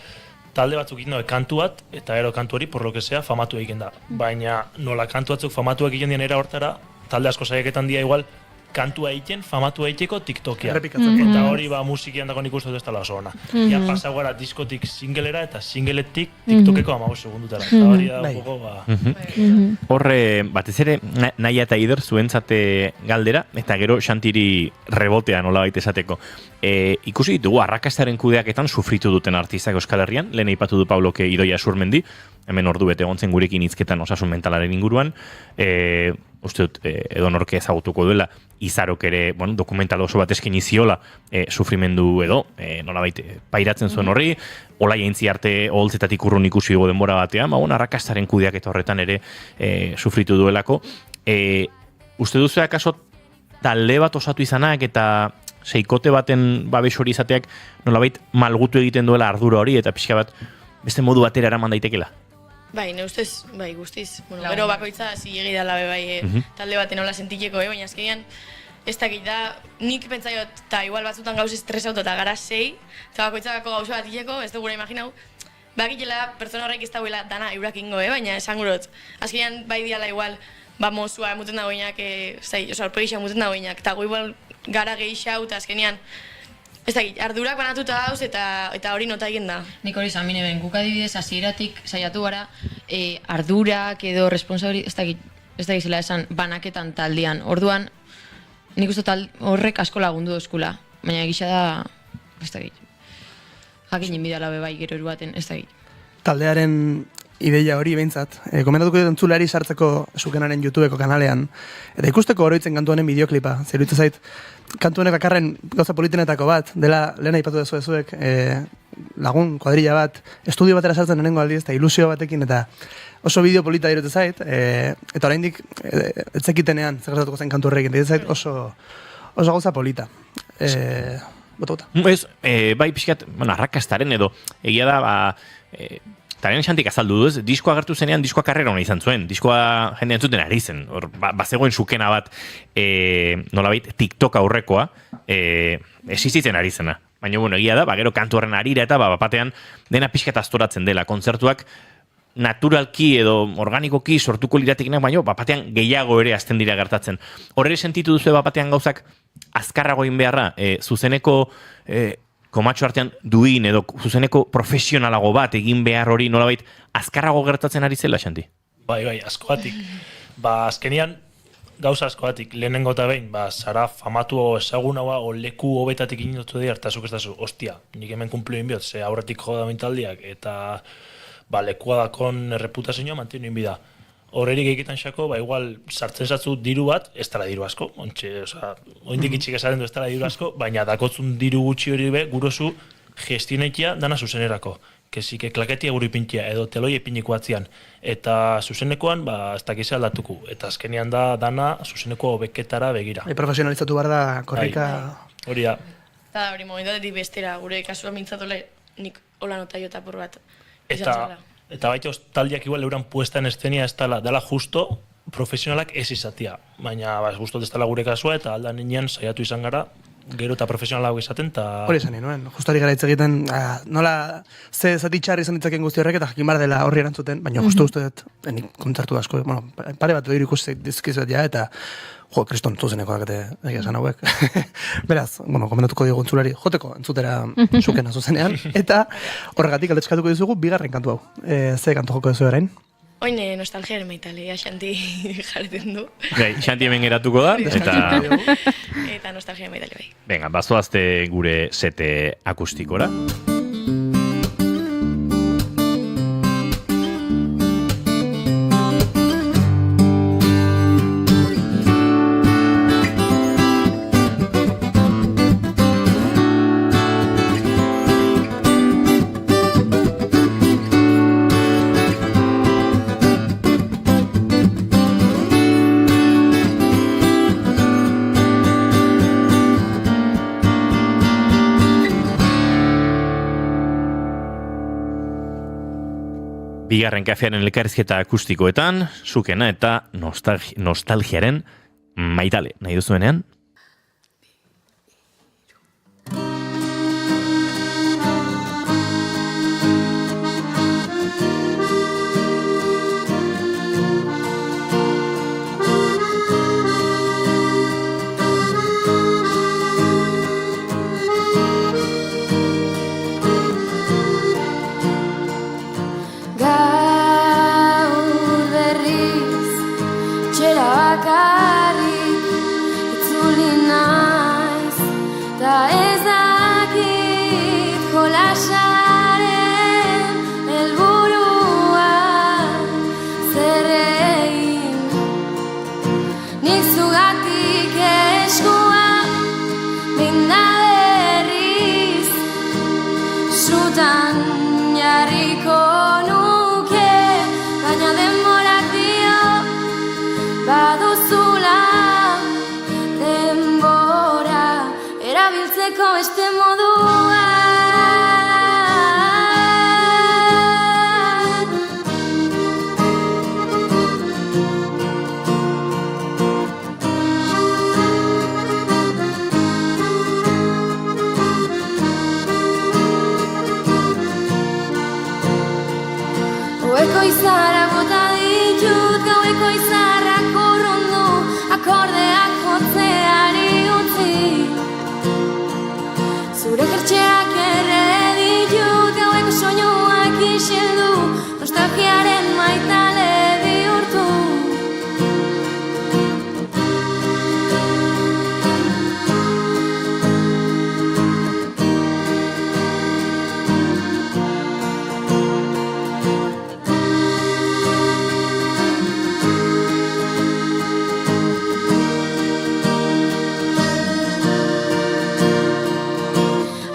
talde batzuk egiten dabe kantu bat, eta ero kantu hori, por lo que sea, famatu egiten da. Baina nola kantu batzuk famatu egiten dien era hortara, talde asko saieketan dia igual, kantua egiten, famatu egiteko TikTokia. Eta hori musikian dago nik uste dut ez dela oso ona. Ja pasa gara diskotik singelera eta singeletik TikTokeko 15 segundutara. Eta hori da gogo Horre, batez ere, Naia eta Ider zuentzate galdera, eta gero Xantiri rebotean nola baita esateko. Ikusi ditugu, arrakastaren kudeaketan sufritu duten artistak Euskal Herrian, lehen aipatu du Pabloke Idoia Surmendi, hemen ordu bete egontzen gurekin hizketan osasun mentalaren inguruan, uste dut, edonorke ezagutuko duela, Izarok ere, dokumental oso bat eskaini ziola sufrimendu edo, nolabait pairatzen zuen horri, Olai Aintzi arte oholtzetatik urrun ikusi dugu denbora batean, arrakastaren kudeaketa horretan ere sufritu duelako. Uste duzu akaso talde bat osatu izanak eta seikote baten babes hori izateak nolabait malgutu egiten duela ardura hori eta pixka bat beste modu batera eraman daitekela. Bai, ne ustez, bai, guztiz. Bueno, gero bakoitza zilegi dela bai, talde baten nola sentiteko, baina azkenean ez dakit da, nik pentsaiot, eta igual batzutan gauz estresauto eta gara 6, eta bakoitzakako gauza bat hileko, ez dugura imaginau, bakitela pertsona horrek ez dauela dana eurak ingo, baina esan gurot. Azkenean bai diala igual, mozua emuten dagoenak, aurpegisa emuten dagoenak, eta gu igual gara gehixau, eta azkenean, ez dakit, ardurak banatuta dauz eta hori nota egin da. Nik hori zamine ben, guk adibidez hasieratik saiatu gara, ardurak edo responsabili, ez dakit zela esan banaketan taldean. Orduan, nik uste horrek asko lagundu dozkula, baina egisa da, ez dakit, jakin inbidala bai gero eruaten, ez dakit. Taldearen ideia hori behintzat, komendatuko dut entzulari sartzeko Sukenaren YouTubeko kanalean, eta ikusteko oroitzen kantu honen bideoklipa, zer iruditzen zait, kantu honek bakarren gauza politenetako bat, dela lehen aipatu dezuek lagun, kuadrilla bat, estudio batera sartzen nenengo aldiz, eta ilusio batekin, eta oso bideo polita iruditzen zait, eta oraindik etzekitenean, zer gertatuko zen kantu horrekin, iruditzen zait oso gauza polita. Bota. Ez, bai pixkat, arrakastaren edo, egia da, Taren xantik azaldu du, ez? Diskoa agertu zenean, diskoa karrera hona izan zuen. Diskoa jende entzuten ari zen. Bazegoen Sukena bat, nolabait, TikTok aurrekoa, existitzen ari zena. Baina, bueno, egia da, gero kantu horren arira eta bapatean dena pixkat astoratzen dela. Kontzertuak naturalki edo organikoki sortuko liratekinak, baina bapatean gehiago ere azten dira gertatzen. Horre sentitu duzu bapatean gauzak azkarrago egin beharra, zuzeneko komatxo artean duin edo zuzeneko profesionalago bat egin behar hori nolabait azkarrago gertatzen ari zela, Xanti? Bai, askoatik. Azkenian gauza askoatik, lehenengo eta behin, zara famatu ezagunagoa o leku hobetatik inotu dira, eta zuk ez dazu, ostia, nik hemen kumplioin bihot, ze aurretik joda mintaldiak, eta lekua dakon reputazioa mantienu inbida. Horrerik egiten xako, igual sartzen zatzu diru bat, ez dara diru asko, oindik itxik esaren du ez dara diru asko, baina dakotzun diru gutxi hori be, gurozu gestionetia dana zuzenerako. Kesike klaketia guri pintia edo teloi epiniko atzian. Eta zuzenekoan, ez dakize aldatuko. Eta azkenean da dana zuzeneko hobeketara begira. Profesionalizatu behar da, korrika... Hori da. Eta hori momentotetik bestera, gure kasua mintzatole nik hola nota jotapur bat. Eta baita taldiak igual euran puesta en escenia ez dela justo profesionalak ez izatia. Baina justo ez dela gure kasua eta aldan ninean saiatu izan gara gero eta profesionalago izaten eta... Hori esan nuen, justari gara hitz egiten, nola ze zati txarri izan ditzaken guzti horrek eta jakin bar dela horri erantzuten, baina justu dut, nik kontzertu asko, pare bat edo ikusi dizkizuet ja, eta kriston zuzeneko dakate egia esan hauek. Beraz, komendatuko diogu entzulari, joteko entzutera Sukena zuzenean, eta horregatik aldetskatuko dizugu bigarren kantu hau. Ze kantu joko duzu orain? Oine nostalgiaren maitalea, Xanti jarretzen du. Xanti hemen geratuko da, eta nostalgiaren maitale bai. Venga, bazoazte gure sete akustikora. Bigarren kafearen elkarrizketa akustikoetan, Sukena eta nostalgiaren maitale. Nahi duzuenean? Gaueko izarra bota ditut, gaueko izarrak urrundu, akordeak jotzeari utzi. Zure jertxeak erre ditut, gaueko soinuak isildu, nostalgiaren maitale bihurtu.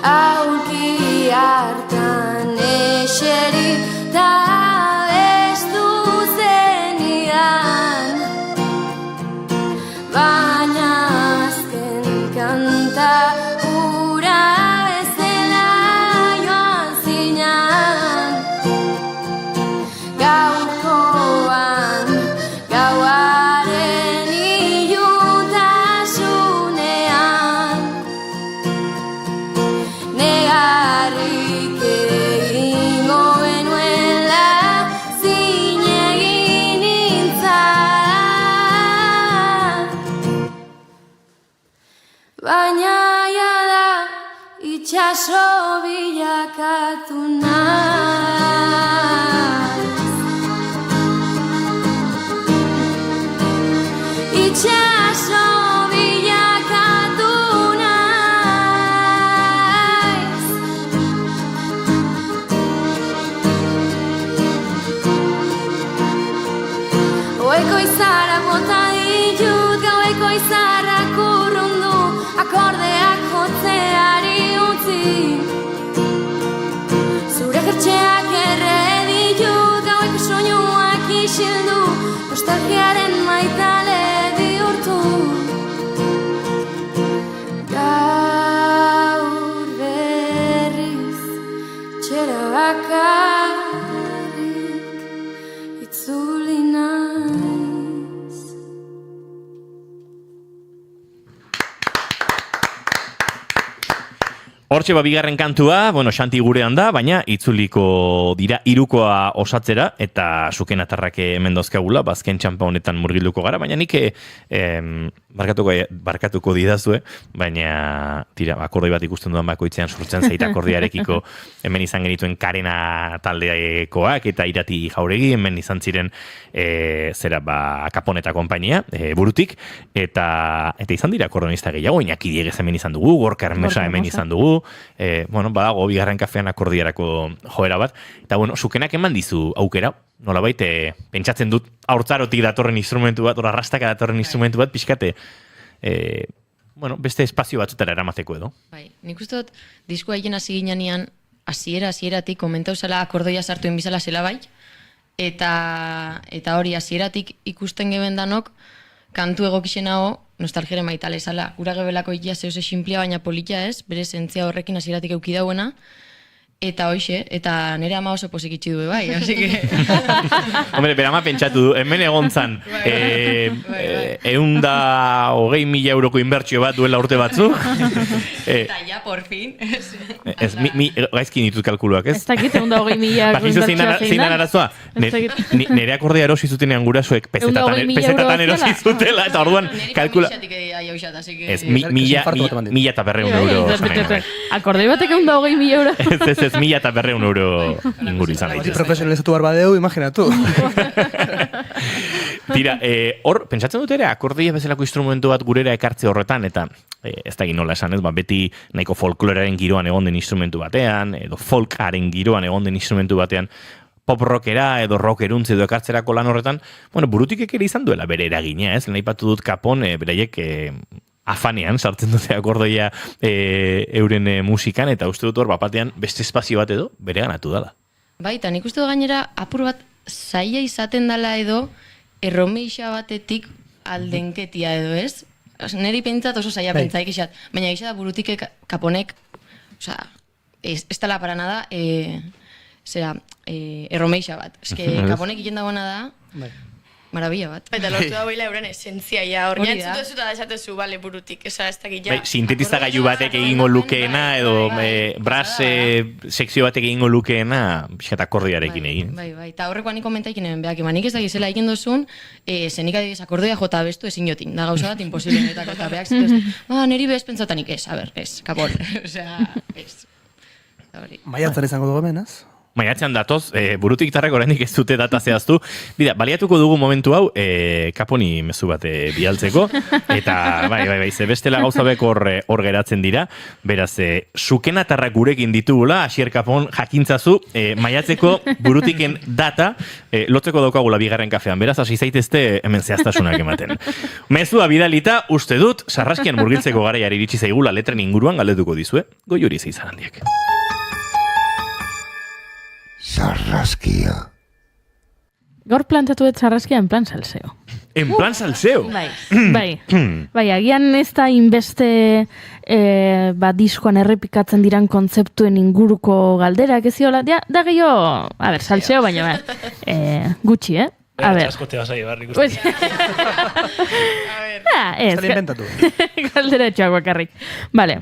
Aulki hartan eseri da bestu zenidan, baina azken kanta ura bezala joan zinan. Gaurkoan gauaren ilutasunean negarrik egingo genuela zinegi nintzan. Baina jada itxaso bilakatu naiz. Itxaso bilakatu naiz. Gaueko izarrak bota ditut, gaueko izarrak urrundu, akordeak jotzeari utzi. Zure jertxeak erre ditut, gaueko soinuak isildu, nostalgiaren maitale bihurtu. Gaur berriz txera bakarrik itzuli naiz. Hortxe bigarren kantua, Xanti gurean da, baina itzuliko dira hirukoa osatzera, eta suken atarrak hemen dozkagula, bazken txampa honetan murgilduko gara, baina nik barkatuko didazue, baina tira, akordoi bat ikusten dudan bakoitzean sortzen zait akordiarekiko hemen izan genituen Karena taldekoak, eta Irati Jauregi, hemen izan ziren Kapon eta konpainia, burutik, eta izan dira akordonista gehiago, Iñaki Diegez hemen izan dugu, Gorka Hermesa hemen izan dugu, badago bigarren kafean akordiarako joera bat, eta sukenak eman dizu aukera, nolabait pentsatzen dut haurtzarotik datorren instrumentu bat, arrastaka datorren instrumentu bat, pixkate beste espazio batzutara eramateko edo. Bai, nik uste dut diskoa egin hasi ginean hasieratik komentau zela akordoia sartu inbizala zela bai, eta hori hasieratik ikusten geben danok kantu egokixenago nostalgiare maitale zala. Gura gebelako ikia zehoz esinplia baina politia ez, bere zentzia horrekin hasieratik euki dauena, eta hoxe, eta nire ama oso posik itxi du bai, así que... Hombre, bera ama pentsatu du, hemen egon zan, 120.000 euroko inbertsio bat duela urte batzu. Eta ja, por fin. Gaizkin ditut kalkuluak, ez? Ez dakit, 120.000 inbertsioa zein da arazoa? Nire akordea erosi zutenean gurasoek pesetatan erosi zutela, eta orduan kalkula... Ez, 1.500 euro. Akordei batek 120.000 euro. Ez 1.500 euro inguru izan daitez. Profesionalizatu behar badeu, imaginatu. Tira, hor, pentsatzen dut ere, akordeia bezalako instrumentu bat gurera ekartze horretan, eta ez da nola esan, ez, beti nahiko folkloraren giroan egon den instrumentu batean, edo folkaren giroan egon den instrumentu batean, pop rockera edo rockeruntze edo ekartzerako lan horretan, burutik ere izan duela bere eragina, ez? Nahi patu dut Kapon, beraiek afanean sartzen dute akordoia euren musikan, eta uste dut hor bapatean beste espazio bat edo bere ganatu dala. Bai, eta nik uste dut gainera apur bat zaila izaten dala edo erromeixa batetik aldenketia edo ez? Neri pentsat oso zaila pentsaik izat, baina gisa da burutik Kaponek, ez dala para nada, erromeixa bat. Ez que Kaponek iken dagoena da, maravilla bat. Eta lortu da boila euren esentzia, ja, hor Hori da. jantzutu ez eta esatezu, bale, burutik, esa, ez dakit, ja. Bai, sintetizagailu batek egingo lukeena edo brass sekzio batek egingo lukeena pixkat akordearekin egin. Bai, eta horrekoa nik komentaikin eben behak, nik ez da gizela egin dozun, zenik adibidez akordea jota bestu ezin jotin, da gauza bat imposiblenetako, eta behak zituz, niri bez pentsatanik ez, a ber, ez, kapor, osea, ez. Maiatzan izango dugu hemen, ez? Maiatzean datoz, burutik gitarrak oraindik ez dute data zehaztu. Bida, baliatuko dugu momentu hau, kaponi mezu bat bialtzeko, eta bai, ze bestela gauzabek hor geratzen dira, beraz, sukenatarrak gurekin ditugula, Asier Kapon jakintzazu, maiatzeko burutiken data, lotzeko daukagula bigarren kafean, beraz, hasi zaitezte hemen zehaztasunak ematen. Mezua bidalita, uste dut, sarraskian murgiltzeko garaiari iritsi zaigula letren inguruan galdetuko dizue, Goiuri Zeizan handiek. Sarraskia. Gaur plantatu dut sarraskia en plan salseo. En plan salseo? Bai, agian ez da inbeste diskoan errepikatzen diran kontzeptuen inguruko galderak ez ziola. Da gehiago, a ber, salseo baina gutxi, A ver. Asko te vas a llevar, nik Pues... uste. Ez, galdera etxoak bakarrik. Vale.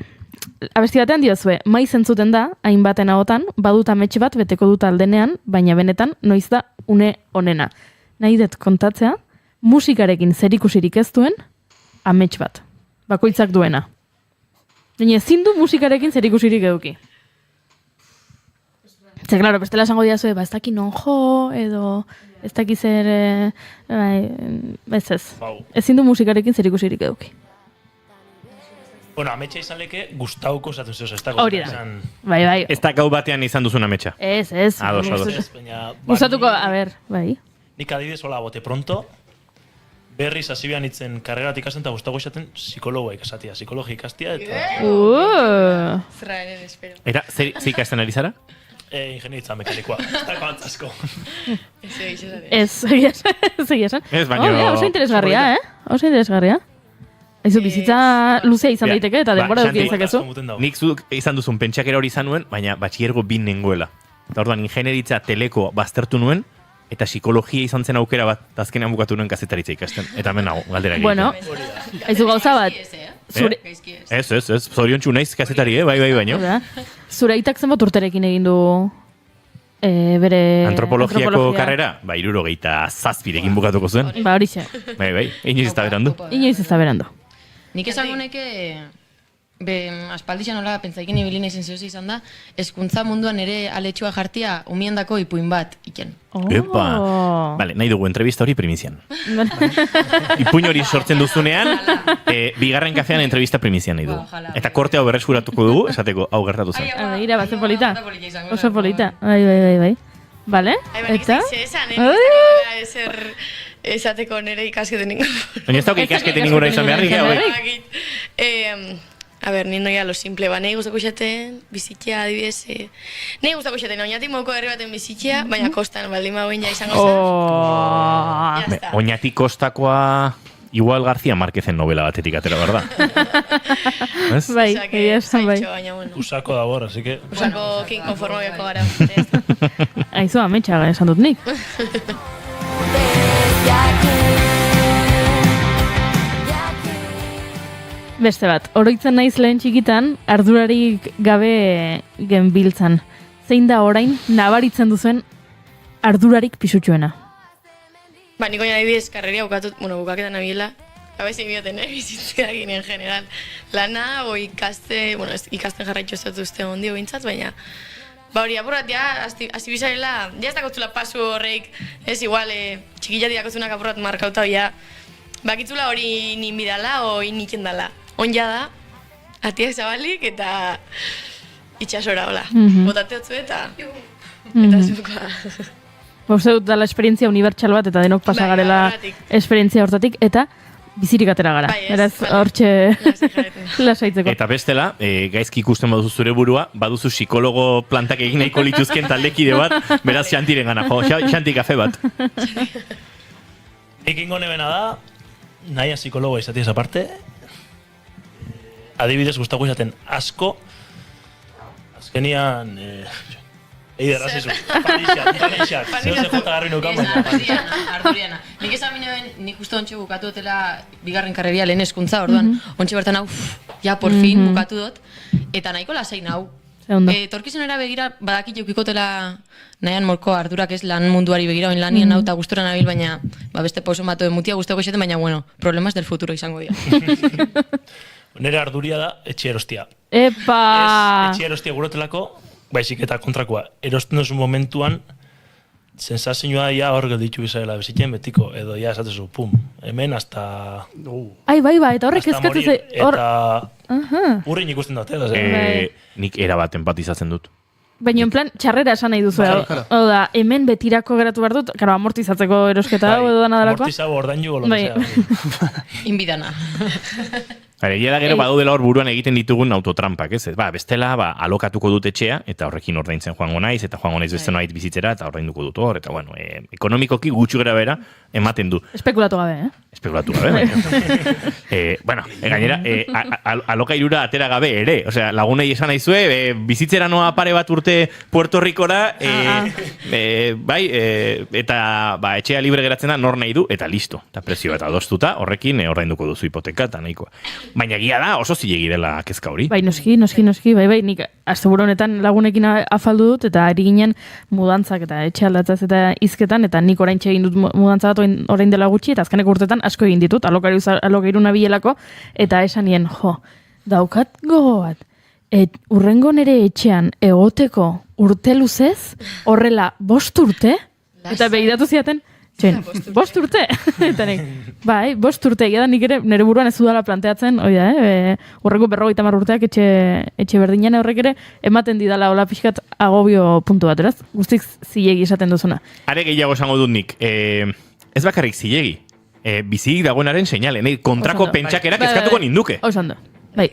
Abesti batean diozue, maiz entzuten da, hainbaten ahotan, badut ametxe bat beteko dut aldenean, baina benetan noiz da une onena. Nahi dut kontatzea, musikarekin zerikusirik ez duen, amets bat. Bakoitzak duena. Baina ezin du musikarekin zerikusirik eduki. Ze, claro, bestela esango diazue, ez daki non jo, edo ez daki zer... ez. Ezin du musikarekin zerikusirik eduki. Bueno, ametsa izan leke Gustauko esatu zehoz, ez da Hori da. Bai. Ez da gau batean izan duzun ametsa. Ez. Ados. Gustatuko, a ber, bai. Nik adibidez, hola, bote pronto, berriz hasibian itzen karreratik ikasten, eta Gustauko izaten psikologoa ikasatia, psikologia ikastia, eta... Zerraen espero. Eta, zer ikasten ari zara? Ingenieritza mekanikoa, ez dako antzasko. Ez, egia esan. Ez, baina... Oso interesgarria, Oso interesgarria. Aizu, bizitza luzea izan daiteke eta denbora duki dezakezu. Nik zuk izan duzun pentsakera hori izan nuen, baina batxiergo bin nengoela. Eta orduan, ingenieritza teleko baztertu nuen, eta psikologia izan zen aukera bat, azkenean bukatu nuen kazetaritza ikasten. Eta hemen nago, galdera egiten. Bueno, aizu gauza bat. Ez, zoriontsu naiz kazetari, bai, baino. Zure aitak zenbat urterekin egin du bere... Antropologiako karrera? Ba, 67 bukatuko zuen. Ba, horixe. Bai, inoiz ez da berandu. Inoiz ez da berandu. Nik esango neke, aspaldixan nola pentsaikin ibili naizen zehoz izan da, hezkuntza munduan ere aletxua jartia umiendako ipuin bat iken. Epa! Vale, nahi dugu entrevista hori primizian. Ipuin hori sortzen duzunean, bigarren kafean entrevista primizian nahi dugu. Eta korte hau berreskuratuko dugu, esateko hau gertatu zen. Ira, bat polita. Oso polita. Bai. Vale? Eta? Esateko nire ikasketen ningu. Baina ez dauke ikasketen ninguna izan beharrik. A ber, ni noia lo simple, ba, nahi guztako xaten, bizitzea, adibidez, nahi guztako xaten, oinatik moko herri baten bizitzea, baina kostan, baldin mauen ja izango zen. Oinatik kostakoa, igual García Márquezen novela batetik atera, berda? Bai, esan bai. Usako da bor, así que... Usako kin konformo biako gara. Aizu, ametsa esan dut nik. Beste bat, oroitzen naiz lehen txikitan, ardurarik gabe genbiltzan. Zein da orain, nabaritzen duzuen ardurarik pisutxuena? Ba, niko nahi bidez, karreria bukaketan nabiela, abezin bioten, bizitzea ginen general. Lana, o ikasten jarraitxo ez dut uste ondio bintzat, baina... Ba hori, apurrat, hasi bizarela, ez dakotzula pasu horreik, ez igual, txikillati dakotzunak apurrat markauta bia, bakitzula hori nin bidala, o iniken dala. Onja da, atiak zabalik eta itxasora, hola. Botate hotzu eta zukoa. Uste dut dala esperientzia unibertsal bat eta denok pasagarela esperientzia hortatik, eta bizirik atera gara. Eraz, hortxe lasaitzeko. Eta bestela, gaizki ikusten baduzu zure burua, baduzu psikologo plantak egin nahiko lituzken taldekide bat, beraz xantiren gana, xanti kafe bat. Nik ingo nebena da, nahi psikologoa izatiz aparte, adibidez gustako izaten asko, azkenian Eider, razizu. Parixak. Zeo ze jota garri nukan, baina. Arduriana. Nik esan minuen, nik uste ontxe bukatu dutela bigarren karreria lehen hezkuntza, orduan, ontxe bertan hau, ja, por fin bukatu dut, eta nahiko lasain hau. Torkizunera begira, badakit eukikotela nahian molko ardurak ez lan munduari begira, oin lanien hau eta gustura nabil, baina beste pauso matu mutia guzteko eseten, baina bueno, problemas del futuro izango dira. Nere arduria da, etxe erostia. Epa! Ez etxe erostia gurotelako, baizik eta kontrakoa. Erosten duzu momentuan, sensazioa ja hor gelditu bizarela bezitzen betiko, edo ja esatezu, pum, hemen hasta... Ai, bai, eta horrek ezkatu ze... Eta urrin ikusten dut, Nik erabat empatizatzen dut. Baina en plan, txarrera esan nahi duzu. Hau da, hemen betirako geratu behar dut, karo, amortizatzeko erosketa hau edo dana dalakoa. Amortizago ordainu golo. Inbidana. Egia da gero badaudela hor buruan egiten ditugun autotrampak, ez? Bestela, alokatuko dut etxea, eta horrekin ordaintzen joango naiz, eta joango naiz beste noait bizitzera, eta ordainduko dut hor, eta bueno, ekonomikoki gutxu gara bera, ematen du. Espekulatu gabe, Espekulatu gabe, gainera, alokairura atera gabe ere, osea, lagunei esan naizue, bizitzera noa pare bat urte Puerto Ricora, eta etxea libre geratzen da, nor nahi du, eta listo, eta prezio eta adostuta, horrekin ordainduko duzu hipoteka, eta nahikoa. Baina egia da, oso zilegi dela kezka hori. Bai, noski, bai, nik asteburu honetan lagunekin afaldu dut, eta ari ginen mudantzak eta etxe aldatzaz eta hizketan, eta nik orain egin dut mudantza bat orain dela gutxi, eta azkenek urtetan asko egin ditut, alokairu nabilelako, eta esan nien, daukat gogo bat, urrengo nere etxean egoteko urte luzez, horrela 5 urte, eta begiratu ziaten, txen, 5 urte, eta nik, bai, 5 urte, egia da nik ere nire buruan ez dudala planteatzen, oida, urrengo 50 urteak etxe berdinean horrek ere, ematen didala hola pixkat agobio puntu bat, eraz? Guztik zilegi esaten duzuna. Are gehiago esango dut nik, ez bakarrik zilegi, bizirik dagoenaren seinale, kontrako pentsakerak eskatuko ninduke. Osando, bai.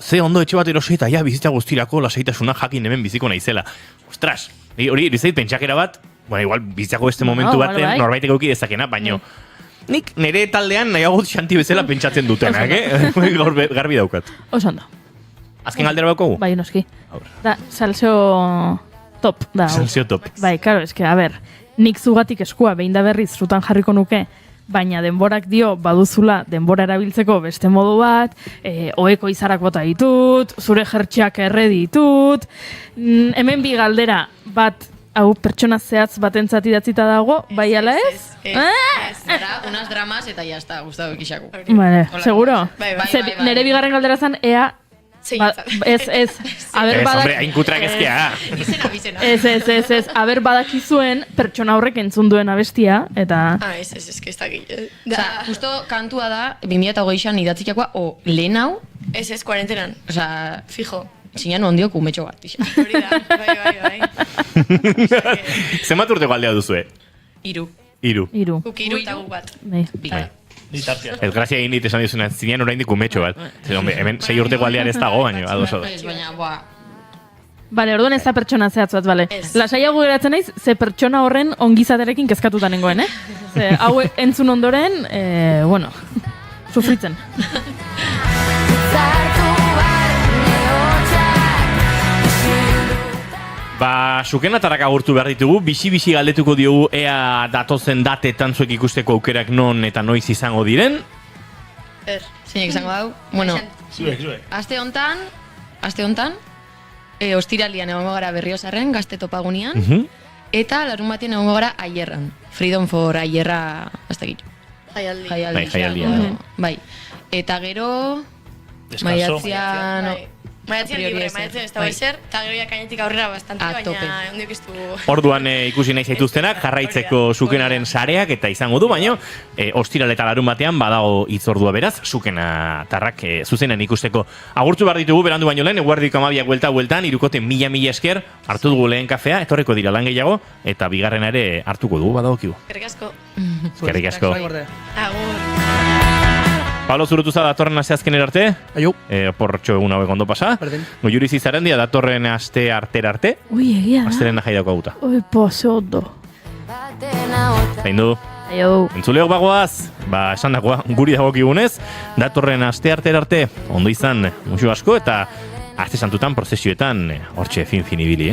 Ze ondo etxe bat erosi eta ja bizitza guztirako lasaitasuna jakin hemen biziko naizela. Ostras, hori erizait pentsakera bat, bueno, igual bizitzako beste momentu baten norbaitek euki dezakena, baino nik nire taldean nahiagut xanti bezala pentsatzen dutenak, garbi daukat. Osando. Azken galdera bakogu? Bai, noski. Da, salseo top da. Salseo top. Bai, karo, eske, a ber, nik zugatik eskua behin da berriz frutan jarriko nuke, baina denborak dio baduzula denbora erabiltzeko beste modu bat, oheko izarak bota ditut, zure jertxeak erre ditut, hemen bi galdera bat, hau pertsona zehatz batentzat idatzita dago, bai ala ez? Unas dramas eta ya está, gustatu ikixako. Vale, seguro? Nere bigarren galdera zen, ea... Ez, aber hombre, hain ezkea. Ez, aber badakizuen pertsona horrek entzun duen abestia, eta... Ez dakit. Justo kantua da, 2008an idatzikakoa, lehen hau... Ez, kuarentenan. Osa, fijo. Zinean ondiok umetxo bat. Hori da, bai. Zenbat urteko aldea duzue? 3. 3. Guk 3 eta guk bat. Ez grazia egin dit esan dizuna, zinean oraindik umetxo bat. Hemen 6 urteko aldean ez dago, baina ados. Bale, orduan ez da pertsona zehatz bat, bale. Lasaiago geratzen naiz, ze pertsona horren ongizaterekin kezkatuta nengoen, Ze hau entzun ondoren, bueno, sufritzen. Sukenatarak agurtu behar ditugu, bisi-bisi galdetuko diogu ea datozen datetan zuek ikusteko aukerak non eta noiz izango diren. Zeinek izango dau? Bueno, zuek. Aste hontan, ostiralian egongo gara Berriozarren, gazte topagunian, eta larun batien egongo gara Aierran. Freedom for Aierra, hasta gitzu. Jaialdia. Bai. Eta gero... Maiatzean libre, maiatzean ez da bai zer, eta gero kainetik aurrera bastante, baina ondiok ez du... Orduan ikusi nahi zaituztenak, jarraitzeko Sukenaren sareak eta izango du, baino, ostiral eta larun batean badago hitzordua beraz, Sukena tarrak zuzenean ikusteko. Agurtu behar ditugu, berandu baino lehen, eguerdiko 12 bueltan, 3 esker, hartu dugu lehen kafea, etorreko dira lan gehiago, eta bigarrena ere hartuko dugu, badagokigu. Eskerrik asko. Agur. Pablo Zurutuza datorren asteazkenera arte. Aio. Portxo egun hauek ondo pasa. Goiuri Zizarendia datorren aste artera arte. Ui, egia da. Asteren nahi dauka guta. Ui, pozo ondo. Zaindu. Aio. Entzuleok bagoaz, esan dagoa, guri dagokigunez, datorren aste artera arte, ondo izan, musu asko, eta aste santutan prozesioetan, hortxe fin ibili,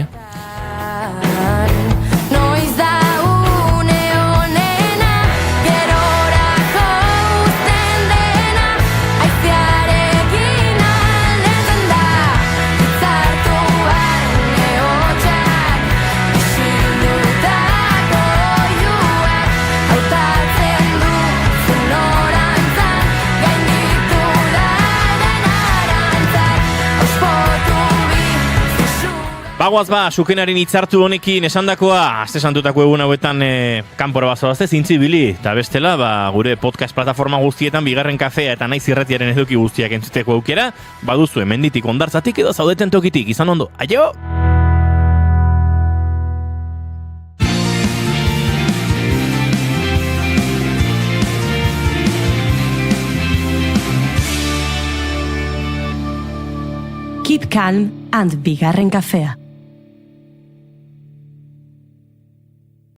Noiz da une honena, gerorako uzten dena, aizearekin aldetzen da, hitzartuan lehotxak, isildutako oiuak, hautatzen du norantzan, gainditu daren arantzak, auspotu bi zizu. Bagoaz sukenaren hitzartu honekin esandakoa, aste santutako egun hauetan kanpora bazoazte, zintzibili, eta bestela, gure podcast plataforma guztietan bigarren kafea eta naiz irratiaren eduki guztiak entzuteko aukera, baduzu hemenditik ondartzatik edo zaudeten tokitik, izan ondo, aio! Keep calm and bigarren kafea.